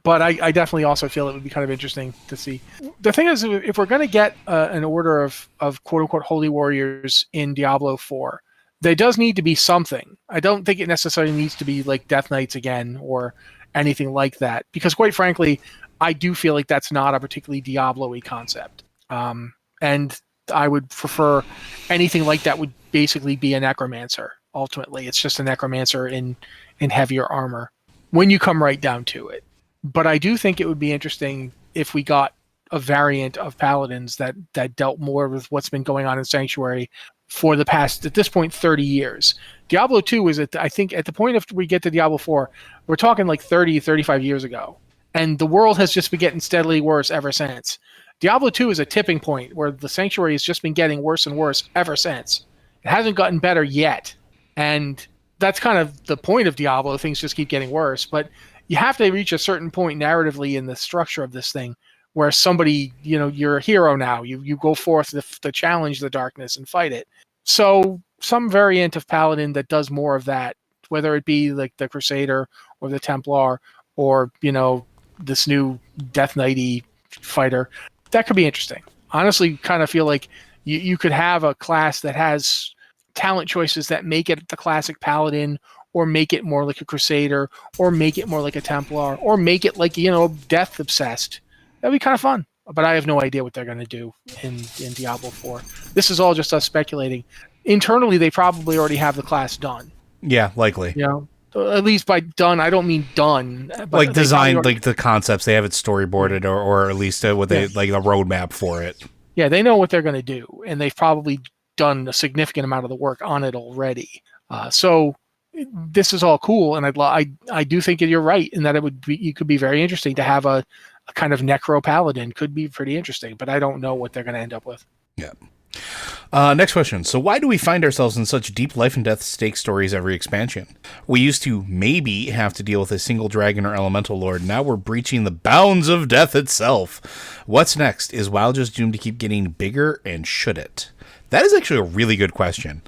But I definitely also feel it would be kind of interesting to see. The thing is, if we're going to get an order of quote-unquote holy warriors in Diablo 4, there does need to be something. I don't think it necessarily needs to be like Death Knights again or anything like that, because quite frankly, I do feel like that's not a particularly Diablo-y concept. And I would prefer anything like that would basically be a necromancer. Ultimately, it's just a necromancer in heavier armor when you come right down to it. But I do think it would be interesting if we got a variant of paladins that dealt more with what's been going on in Sanctuary for the past, at this point, 30 years. Diablo 2 is, I think, at the point of we get to Diablo 4, we're talking like 30, 35 years ago. And the world has just been getting steadily worse ever since. Diablo 2 is a tipping point where the Sanctuary has just been getting worse and worse ever since. It hasn't gotten better yet. And that's kind of the point of Diablo. Things just keep getting worse. But you have to reach a certain point narratively in the structure of this thing where somebody, you're a hero now. You go forth to challenge the darkness and fight it. So some variant of Paladin that does more of that, whether it be like the Crusader or the Templar or, this new Death Knight-y fighter, that could be interesting. Honestly, kind of feel like you could have a class that has talent choices that make it the classic Paladin, or make it more like a Crusader, or make it more like a Templar, or make it like, death obsessed. That'd be kind of fun. But I have no idea what they're going to do in Diablo 4. This is all just us speculating. Internally, they probably already have the class done. Yeah, likely. At least by done, I don't mean done. But like designed, like the concepts, they have it storyboarded, or at least what they like a roadmap for it. Yeah, they know what they're going to do, and they've probably done a significant amount of the work on it already. So this is all cool, and I do think you're right in that it could be very interesting to have a kind of necro paladin. Could be pretty interesting, but I don't know what they're going to end up with. Yeah. Next question. So why do we find ourselves in such deep life and death stake stories every expansion? We used to maybe have to deal with a single dragon or elemental lord. Now we're breaching the bounds of death itself. What's next? Is WoW just doomed to keep getting bigger, and should it? That is actually a really good question.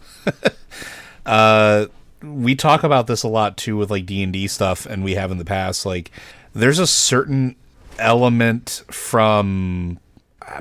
We talk about this a lot too with like D&D stuff, and we have in the past. Like, there's a certain element from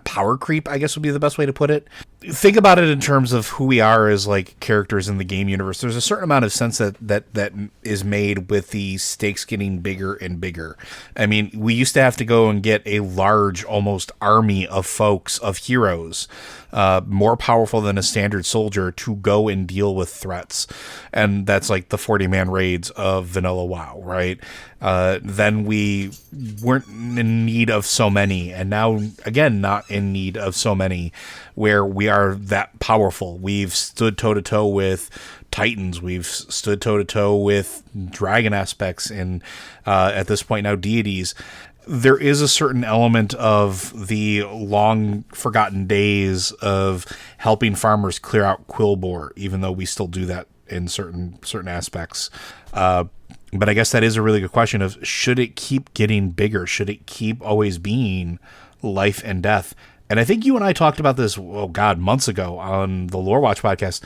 power creep, I guess would be the best way to put it. Think about it in terms of who we are as like characters in the game universe. There's a certain amount of sense that is made with the stakes getting bigger and bigger. I mean, we used to have to go and get a large, almost army of folks, of heroes, more powerful than a standard soldier, to go and deal with threats. And that's like the 40-man raids of vanilla WoW, right? Then we weren't in need of so many, and now, again, not in need of so many, where we are that powerful. We've stood toe-to-toe with titans. We've stood toe to toe with dragon aspects and at this point now deities. There is a certain element of the long forgotten days of helping farmers clear out Quilboar, even though we still do that in certain aspects. But I guess that is a really good question of, should it keep getting bigger? Should it keep always being life and death? And I think you and I talked about this, months ago on the Lore Watch podcast.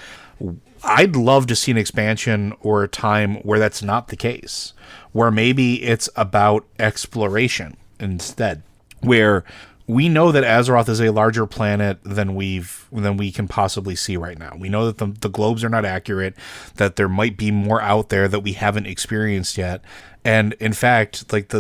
I'd love to see an expansion or a time where that's not the case, where maybe it's about exploration instead, where we know that Azeroth is a larger planet than we can possibly see right now. We know that the globes are not accurate, that there might be more out there that we haven't experienced yet. And in fact, like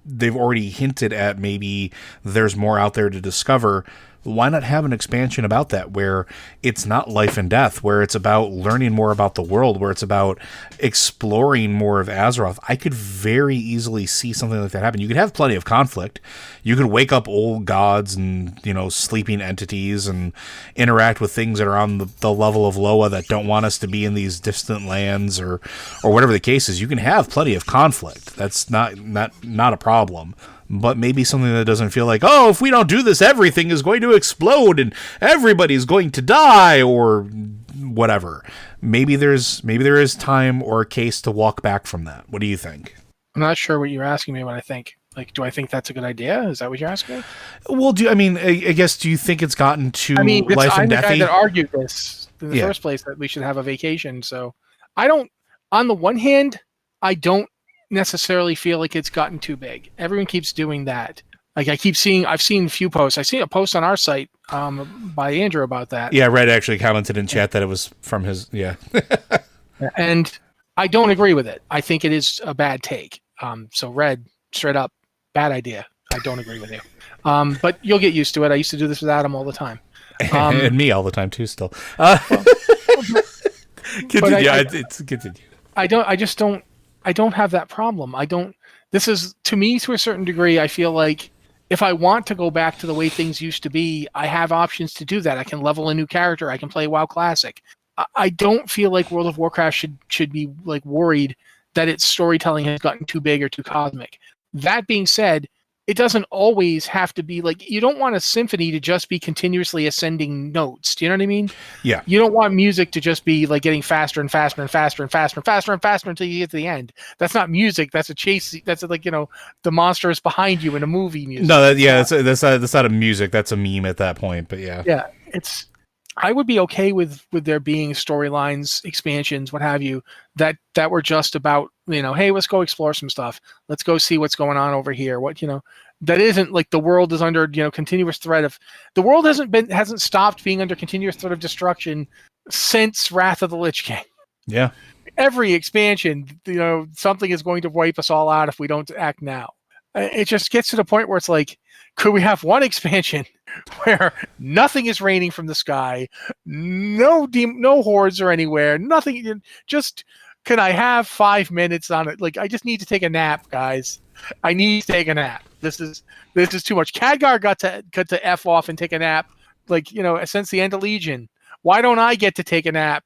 they've already hinted at maybe there's more out there to discover. Why not have an expansion about that, where it's not life and death, where it's about learning more about the world, where it's about exploring more of Azeroth? I could very easily see something like that happen. You could have plenty of conflict. You could wake up old gods and, sleeping entities and interact with things that are on the level of Loa that don't want us to be in these distant lands or whatever the case is. You can have plenty of conflict. That's not a problem. But maybe something that doesn't feel like, if we don't do this, everything is going to explode and everybody's going to die or whatever. Maybe there is time or a case to walk back from that. What do you think? I'm not sure what you're asking me when I think. Like, do I think that's a good idea? Is that what you're asking me? Well, I guess, do you think it's gotten to life and deathy? I'm the guy that argued this in the first place, that we should have a vacation. So I don't, on the one hand, I don't necessarily feel like it's gotten too big. Everyone keeps doing that. Like I've seen a few posts. I see a post on our site by Andrew about that. Yeah, Red actually commented in chat that it was from his, yeah. And I don't agree with it. I think it is a bad take. So Red, straight up, bad idea. I don't agree with you. But you'll get used to it. I used to do this with Adam all the time. And me all the time too still. Continue. I don't have that problem. This is, to me, to a certain degree, I feel like if I want to go back to the way things used to be, I have options to do that. I can level a new character. I can play WoW Classic. I don't feel like World of Warcraft should be like worried that its storytelling has gotten too big or too cosmic. That being said, it doesn't always have to be like, you don't want a symphony to just be continuously ascending notes. Do you know what I mean? Yeah. You don't want music to just be like getting faster and faster and faster and faster and faster and faster until you get to the end. That's not music. That's a chase. That's like, the monster is behind you in a movie music. No, that's not a music. That's a meme at that point, but yeah. Yeah. I would be okay with there being storylines, expansions, what have you, that were just about, hey, let's go explore some stuff. Let's go see what's going on over here. That isn't like the world is under, continuous threat of, the world hasn't stopped being under continuous threat of destruction since Wrath of the Lich King. Yeah. Every expansion, something is going to wipe us all out if we don't act now. It just gets to the point where it's like, could we have one expansion where nothing is raining from the sky, no hordes are anywhere, nothing, just, can I have 5 minutes on it? Like, I just need to take a nap, guys. I need to take a nap. This is too much. Khadgar got to F off and take a nap, since the end of Legion. Why don't I get to take a nap?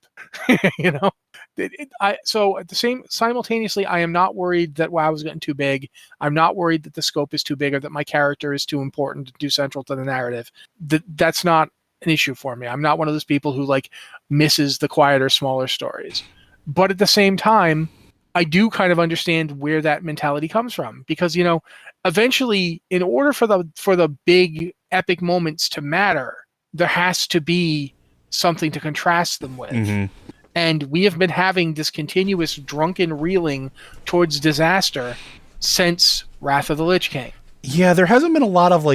So at the simultaneously, I am not worried that WoW is getting too big. I'm not worried that the scope is too big or that my character is too important to do central to the narrative. That's not an issue for me. I'm not one of those people who misses the quieter, smaller stories. But at the same time, I do kind of understand where that mentality comes from, because eventually, in order for the big epic moments to matter, there has to be something to contrast them with. Mm-hmm. And we have been having this continuous drunken reeling towards disaster since Wrath of the Lich King. Yeah, there hasn't been a lot of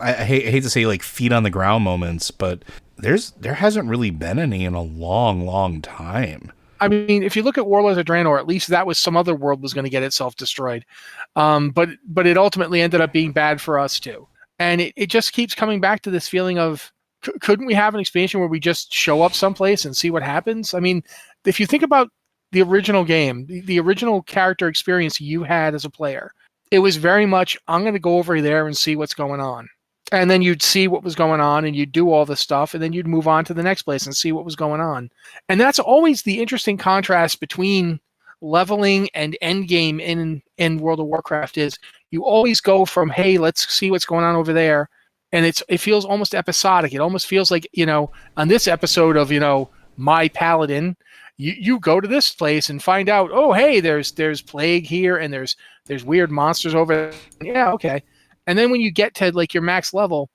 I hate to say feet on the ground moments, but there hasn't really been any in a long, long time. I mean, if you look at Warlords of Draenor, at least that was some other world was going to get itself destroyed. But it ultimately ended up being bad for us too. And it just keeps coming back to this feeling of, couldn't we have an expansion where we just show up someplace and see what happens? I mean, if you think about the original game, the original character experience you had as a player, it was very much, I'm going to go over there and see what's going on. And then you'd see what was going on and you'd do all this stuff and then you'd move on to the next place and see what was going on. And that's always the interesting contrast between leveling and endgame in World of Warcraft is you always go from, hey, let's see what's going on over there. And it feels almost episodic. It almost feels like, on this episode of, My Paladin, you go to this place and find out, oh, hey, there's plague here and there's weird monsters over there. Yeah, okay. And then when you get to like your max level,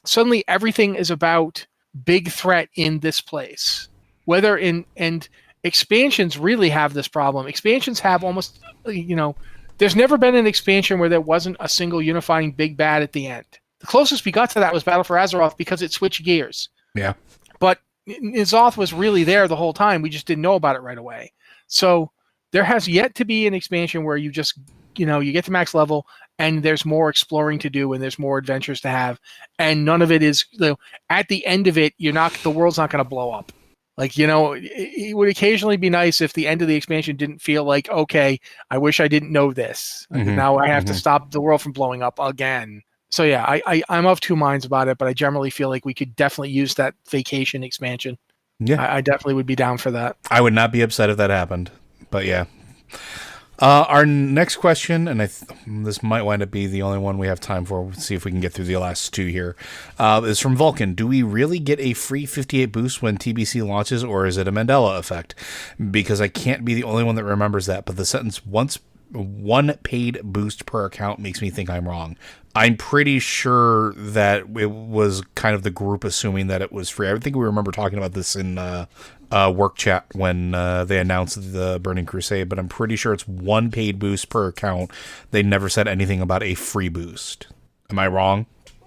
suddenly everything is about big threat in this place. And expansions really have this problem. Expansions have almost, there's never been an expansion where there wasn't a single unifying big bad at the end. The closest we got to that was Battle for Azeroth because it switched gears. Yeah. But N'Zoth was really there the whole time. We just didn't know about it right away. So there has yet to be an expansion where you just, you get to max level and there's more exploring to do and there's more adventures to have. And none of it is, at the end of it, the world's not going to blow up. Like, it would occasionally be nice if the end of the expansion didn't feel like, okay, I wish I didn't know this. Mm-hmm. Now I have to stop the world from blowing up again. So yeah, I'm of two minds about it, but I generally feel like we could definitely use that vacation expansion. Yeah, I definitely would be down for that. I would not be upset if that happened, but yeah. Our next question, and this might wind up being the only one we have time for. We'll see if we can get through the last two here. Is from Vulcan. Do we really get a free 58 boost when TBC launches, or is it a Mandela effect? Because I can't be the only one that remembers that, but the sentence one paid boost per account makes me think I'm wrong. I'm pretty sure that it was kind of the group assuming that it was free. I think we remember talking about this in work chat when they announced the Burning Crusade, but I'm pretty sure it's one paid boost per account. They never said anything about a free boost. Am I wrong?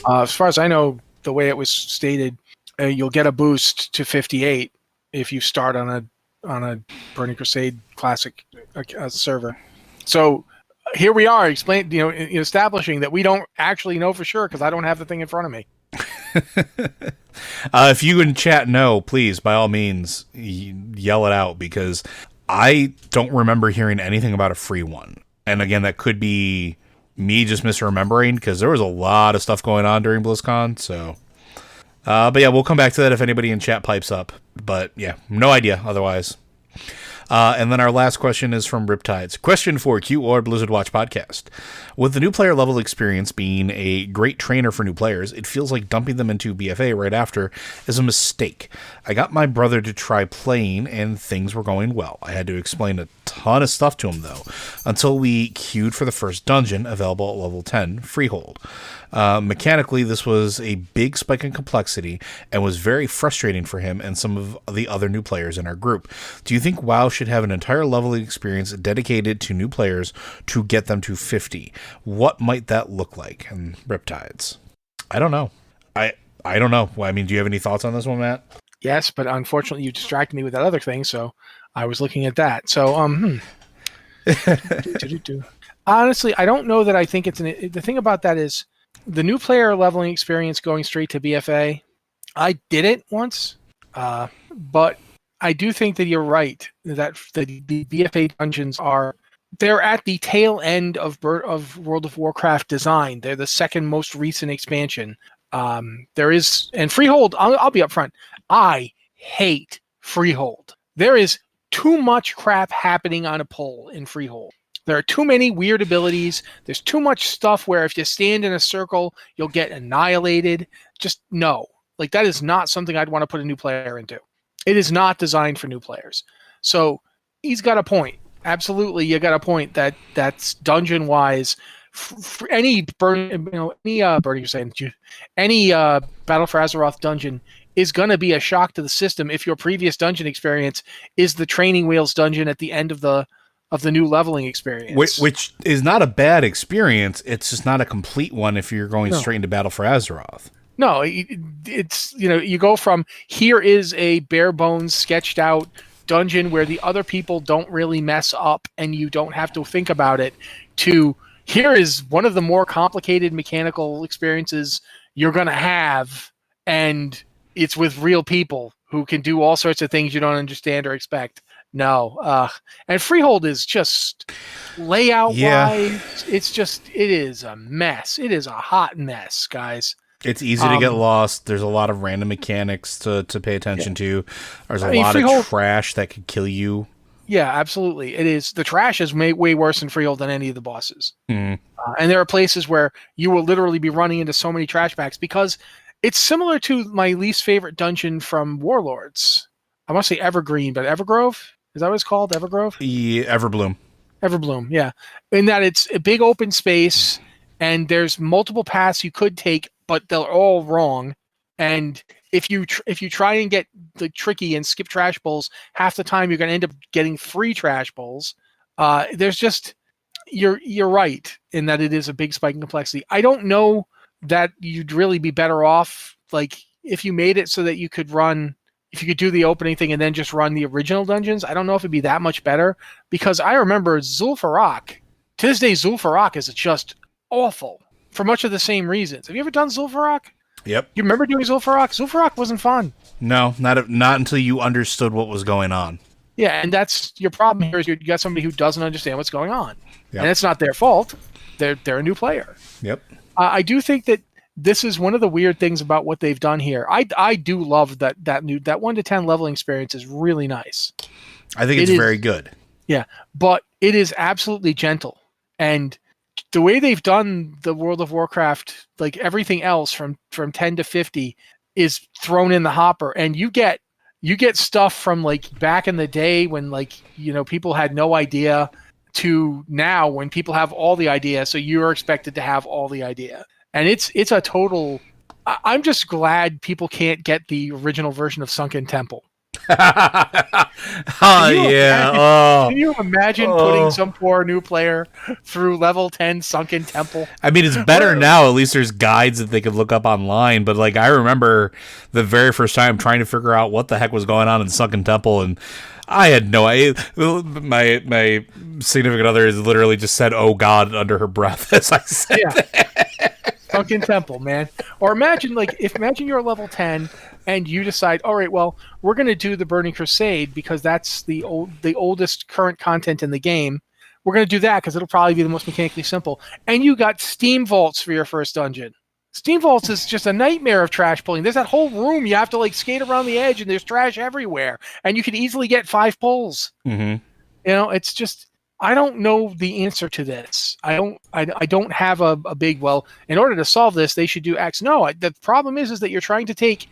As far as I know, the way it was stated, you'll get a boost to 58 if you start on a Burning Crusade Classic server. So here we are establishing that we don't actually know for sure because I don't have the thing in front of me. If you in chat know, please, by all means, yell it out because I don't remember hearing anything about a free one. And again, that could be me just misremembering because there was a lot of stuff going on during BlizzCon. So, but yeah, we'll come back to that if anybody in chat pipes up. But yeah, no idea otherwise. And then our last question is from Riptides. Question for Q or Blizzard Watch podcast. With the new player level experience being a great trainer for new players, it feels like dumping them into BFA right after is a mistake. I got my brother to try playing and things were going well. I had to explain a ton of stuff to him though, until we queued for the first dungeon available at level 10, Freehold. Mechanically, this was a big spike in complexity and was very frustrating for him and some of the other new players in our group. Do you think WoW should have an entire leveling experience dedicated to new players to get them to 50? What might that look like? And Riptides. I don't know. I don't know. I mean, do you have any thoughts on this one, Matt? Yes, but unfortunately you distracted me with that other thing, so I was looking at that. So, honestly, I don't know that I think the thing about that is the new player leveling experience going straight to BFA. I did it once, but I do think that you're right that the BFA dungeons they're at the tail end of World of Warcraft design. They're the second most recent expansion. And Freehold, I'll be upfront. I hate Freehold. There is too much crap happening on a pole in Freehold. There are too many weird abilities. There's too much stuff where if you stand in a circle, you'll get annihilated. Just no. Like, that is not something I'd want to put a new player into. It is not designed for new players. So he's got a point. Absolutely, you got a point that's dungeon-wise. For any Burning Crusade, any Battle for Azeroth dungeon is going to be a shock to the system if your previous dungeon experience is the training wheels dungeon at the end of the new leveling experience. Which is not a bad experience. It's just not a complete one if you're going straight into Battle for Azeroth. No, it's, you go from here is a bare bones sketched out dungeon where the other people don't really mess up and you don't have to think about it to here is one of the more complicated mechanical experiences you're going to have, and it's with real people who can do all sorts of things you don't understand or expect. No. And Freehold is just layout-wise, it is a mess. It is a hot mess, guys. It's easy to get lost. There's a lot of random mechanics to pay attention to. There's a lot of trash that could kill you. Yeah, absolutely. It is. The trash is way worse in Freehold than any of the bosses. Mm. And there are places where you will literally be running into so many trash bags because it's similar to my least favorite dungeon from Warlords. I want to say Evergreen, but Evergrove? Is that what it's called? Evergrove? Yeah, Everbloom. Everbloom, yeah. In that it's a big open space and there's multiple paths you could take, but they're all wrong. And if you try and get the tricky and skip trash bowls, half the time you're going to end up getting free trash bowls. There's just you're right in that it is a big spike in complexity. I don't know that you'd really be better off like if you made it so that you could do the opening thing and then just run the original dungeons. I don't know if it'd be that much better because I remember Zul'Farrak. To this day, Zul'Farrak is just awful for much of the same reasons. Have you ever done Zul'Farrak? Yep. You remember doing Zul'Farrak? Zul'Farrak wasn't fun. No, not until you understood what was going on. Yeah, and that's your problem here is you got somebody who doesn't understand what's going on. Yep. And it's not their fault. They're a new player. Yep. I do think that this is one of the weird things about what they've done here. I do love that 1 to 10 leveling experience is really nice. I think it's very good. Yeah, but it is absolutely gentle. And the way they've done the World of Warcraft, like everything else from 10 to 50 is thrown in the hopper, and you get stuff from like back in the day when people had no idea to now when people have all the idea, so you're expected to have all the idea. And it's a total I'm just glad people can't get the original version of Sunken Temple. Can you imagine putting some poor new player through level 10 Sunken Temple? I mean, it's better now. At least there's guides that they could look up online. But like, I remember the very first time trying to figure out what the heck was going on in Sunken Temple, and I had no idea. My significant other has literally just said, "Oh God," under her breath as I said that. Sunken Temple, man. Or imagine you're level 10 and you decide, all right, well, we're going to do the Burning Crusade because that's the oldest current content in the game. We're going to do that because it'll probably be the most mechanically simple. And you got Steam Vaults for your first dungeon. Steam Vaults is just a nightmare of trash pulling. There's that whole room you have to skate around the edge and there's trash everywhere. And you can easily get 5 pulls. Mm-hmm. It's just... I don't know the answer to this. I don't have a big, well, in order to solve this, they should do X. No, the problem is that you're trying to take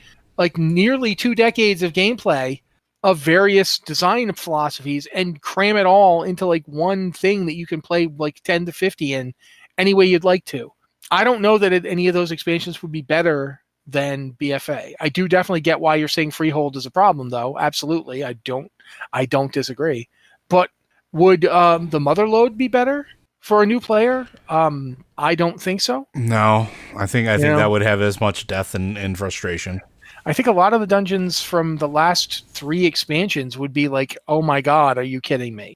nearly 2 decades of gameplay of various design philosophies and cram it all into one thing that you can play 10 to 50 in any way you'd like to. I don't know that any of those expansions would be better than BFA. I do definitely get why you're saying Freehold is a problem, though. Absolutely. I don't disagree. But would the Motherlode be better for a new player? I don't think so. No, I think that would have as much death and frustration. I think a lot of the dungeons from the last 3 expansions would be oh my God, are you kidding me?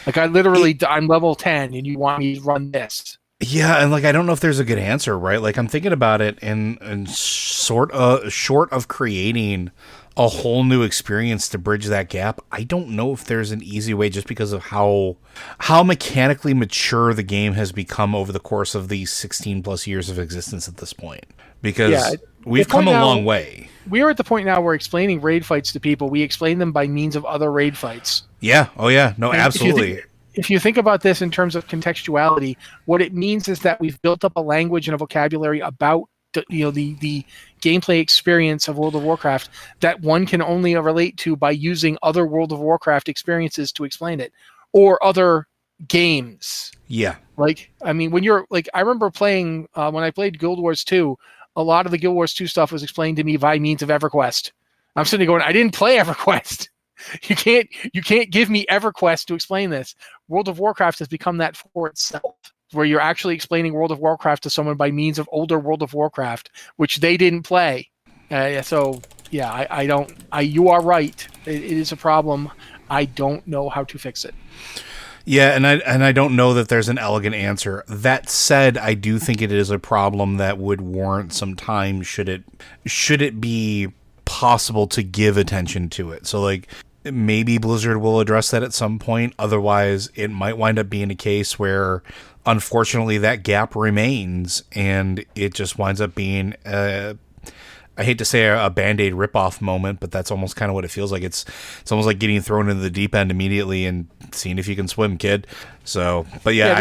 I'm level 10 and you want me to run this. Yeah, and I don't know if there's a good answer, right? I'm thinking about it and short of creating a whole new experience to bridge that gap. I don't know if there's an easy way just because of how mechanically mature the game has become over the course of these 16 plus years of existence at this point. Because we've come a long way. We are at the point now where explaining raid fights to people, we explain them by means of other raid fights. Yeah. Oh yeah. No, and absolutely. If you think about this in terms of contextuality, what it means is that we've built up a language and a vocabulary about the gameplay experience of World of Warcraft that one can only relate to by using other World of Warcraft experiences to explain it, or other games. Yeah. When you're I remember playing when I played Guild Wars 2, a lot of the Guild Wars 2 stuff was explained to me by means of EverQuest. I'm sitting there going, I didn't play EverQuest. You can't give me EverQuest to explain this. World of Warcraft has become that for itself, where you're actually explaining World of Warcraft to someone by means of older World of Warcraft, which they didn't play. You are right. It is a problem. I don't know how to fix it. Yeah, and I don't know that there's an elegant answer. That said, I do think it is a problem that would warrant some time should it be possible to give attention to it. So maybe Blizzard will address that at some point. Otherwise, it might wind up being a case where, unfortunately, that gap remains, and it just winds up being, I hate to say a Band-Aid ripoff moment, but that's almost kind of what it feels like. It's almost like getting thrown into the deep end immediately and seeing if you can swim, kid. So, but yeah,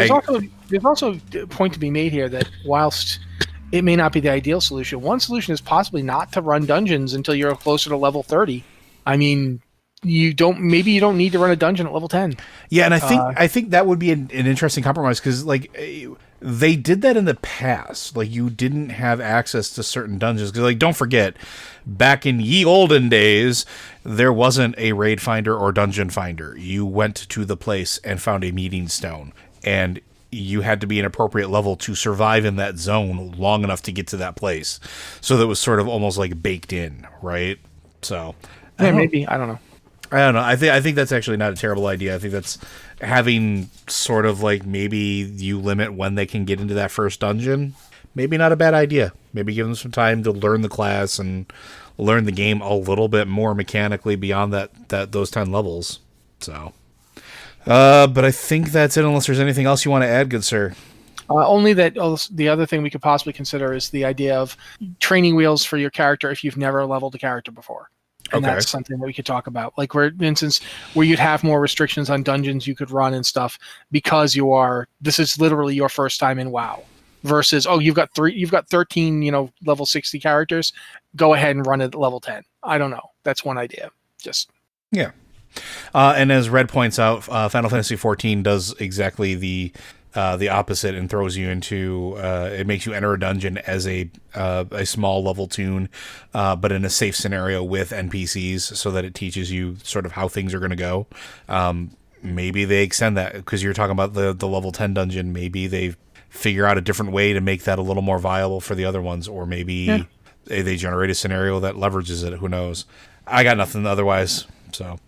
there's also a point to be made here that whilst it may not be the ideal solution, one solution is possibly not to run dungeons until you're closer to level 30. I mean, maybe you don't need to run a dungeon at level 10. Yeah, and I think that would be an interesting compromise, because like they did that in the past. Like, you didn't have access to certain dungeons, because like, don't forget, back in ye olden days, there wasn't a raid finder or dungeon finder. You went to the place and found a meeting stone, and you had to be an appropriate level to survive in that zone long enough to get to that place. So that was sort of almost like baked in, right? So yeah, maybe, I don't know. I don't know. I think that's actually not a terrible idea. I think that's having sort of like, maybe you limit when they can get into that first dungeon. Maybe not a bad idea. Maybe give them some time to learn the class and learn the game a little bit more mechanically beyond those 10 levels. So, but I think that's it, unless there's anything else you want to add, good sir. Only that the other thing we could possibly consider is the idea of training wheels for your character if you've never leveled a character before. And that's something that we could talk about. Like, for instance, where you'd have more restrictions on dungeons you could run and stuff, because this is literally your first time in WoW. Versus, you've got 13, level 60 characters. Go ahead and run it at level 10. I don't know. That's one idea. Yeah. And as Red points out, Final Fantasy XIV does exactly the opposite, and throws you into it makes you enter a dungeon as a small level toon, but in a safe scenario with NPCs, so that it teaches you sort of how things are going to go. Maybe they extend that, because you're talking about the level 10 dungeon. Maybe they figure out a different way to make that a little more viable for the other ones, or maybe they generate a scenario that leverages it. Who knows? I got nothing otherwise. So,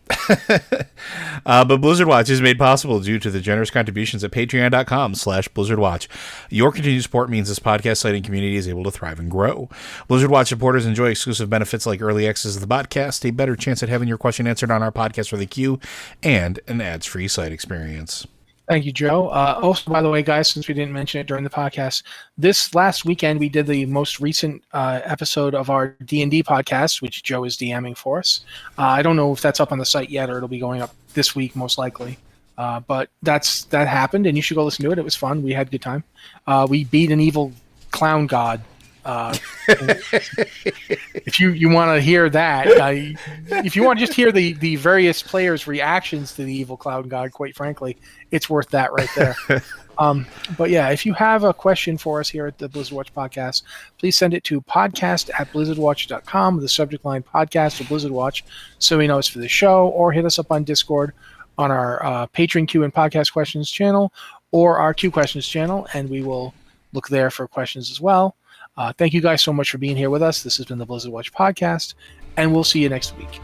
but Blizzard Watch is made possible due to the generous contributions at patreon.com/BlizzardWatch. Your continued support means this podcast site and community is able to thrive and grow. Blizzard Watch supporters enjoy exclusive benefits like early access to the podcast, a better chance at having your question answered on our podcast for the queue, and an ads-free site experience. Thank you, Joe. Also, by the way, guys, since we didn't mention it during the podcast, this last weekend we did the most recent episode of our D&D podcast, which Joe is DMing for us. I don't know if that's up on the site yet, or it'll be going up this week, most likely. But that happened, and you should go listen to it. It was fun. We had a good time. We beat an evil clown god. If you want to hear that, if you want to just hear the various players' reactions to the evil clown god, quite frankly, it's worth that right there. But yeah, if you have a question for us here at the Blizzard Watch Podcast, please send it to podcast@blizzardwatch.com with the subject line podcast or Blizzard Watch, so we know it's for the show, or hit us up on Discord on our Patreon Q and Podcast Questions channel, or our Q Questions channel, and we will look there for questions as well. Thank you guys so much for being here with us. This has been the Blizzard Watch Podcast, and we'll see you next week.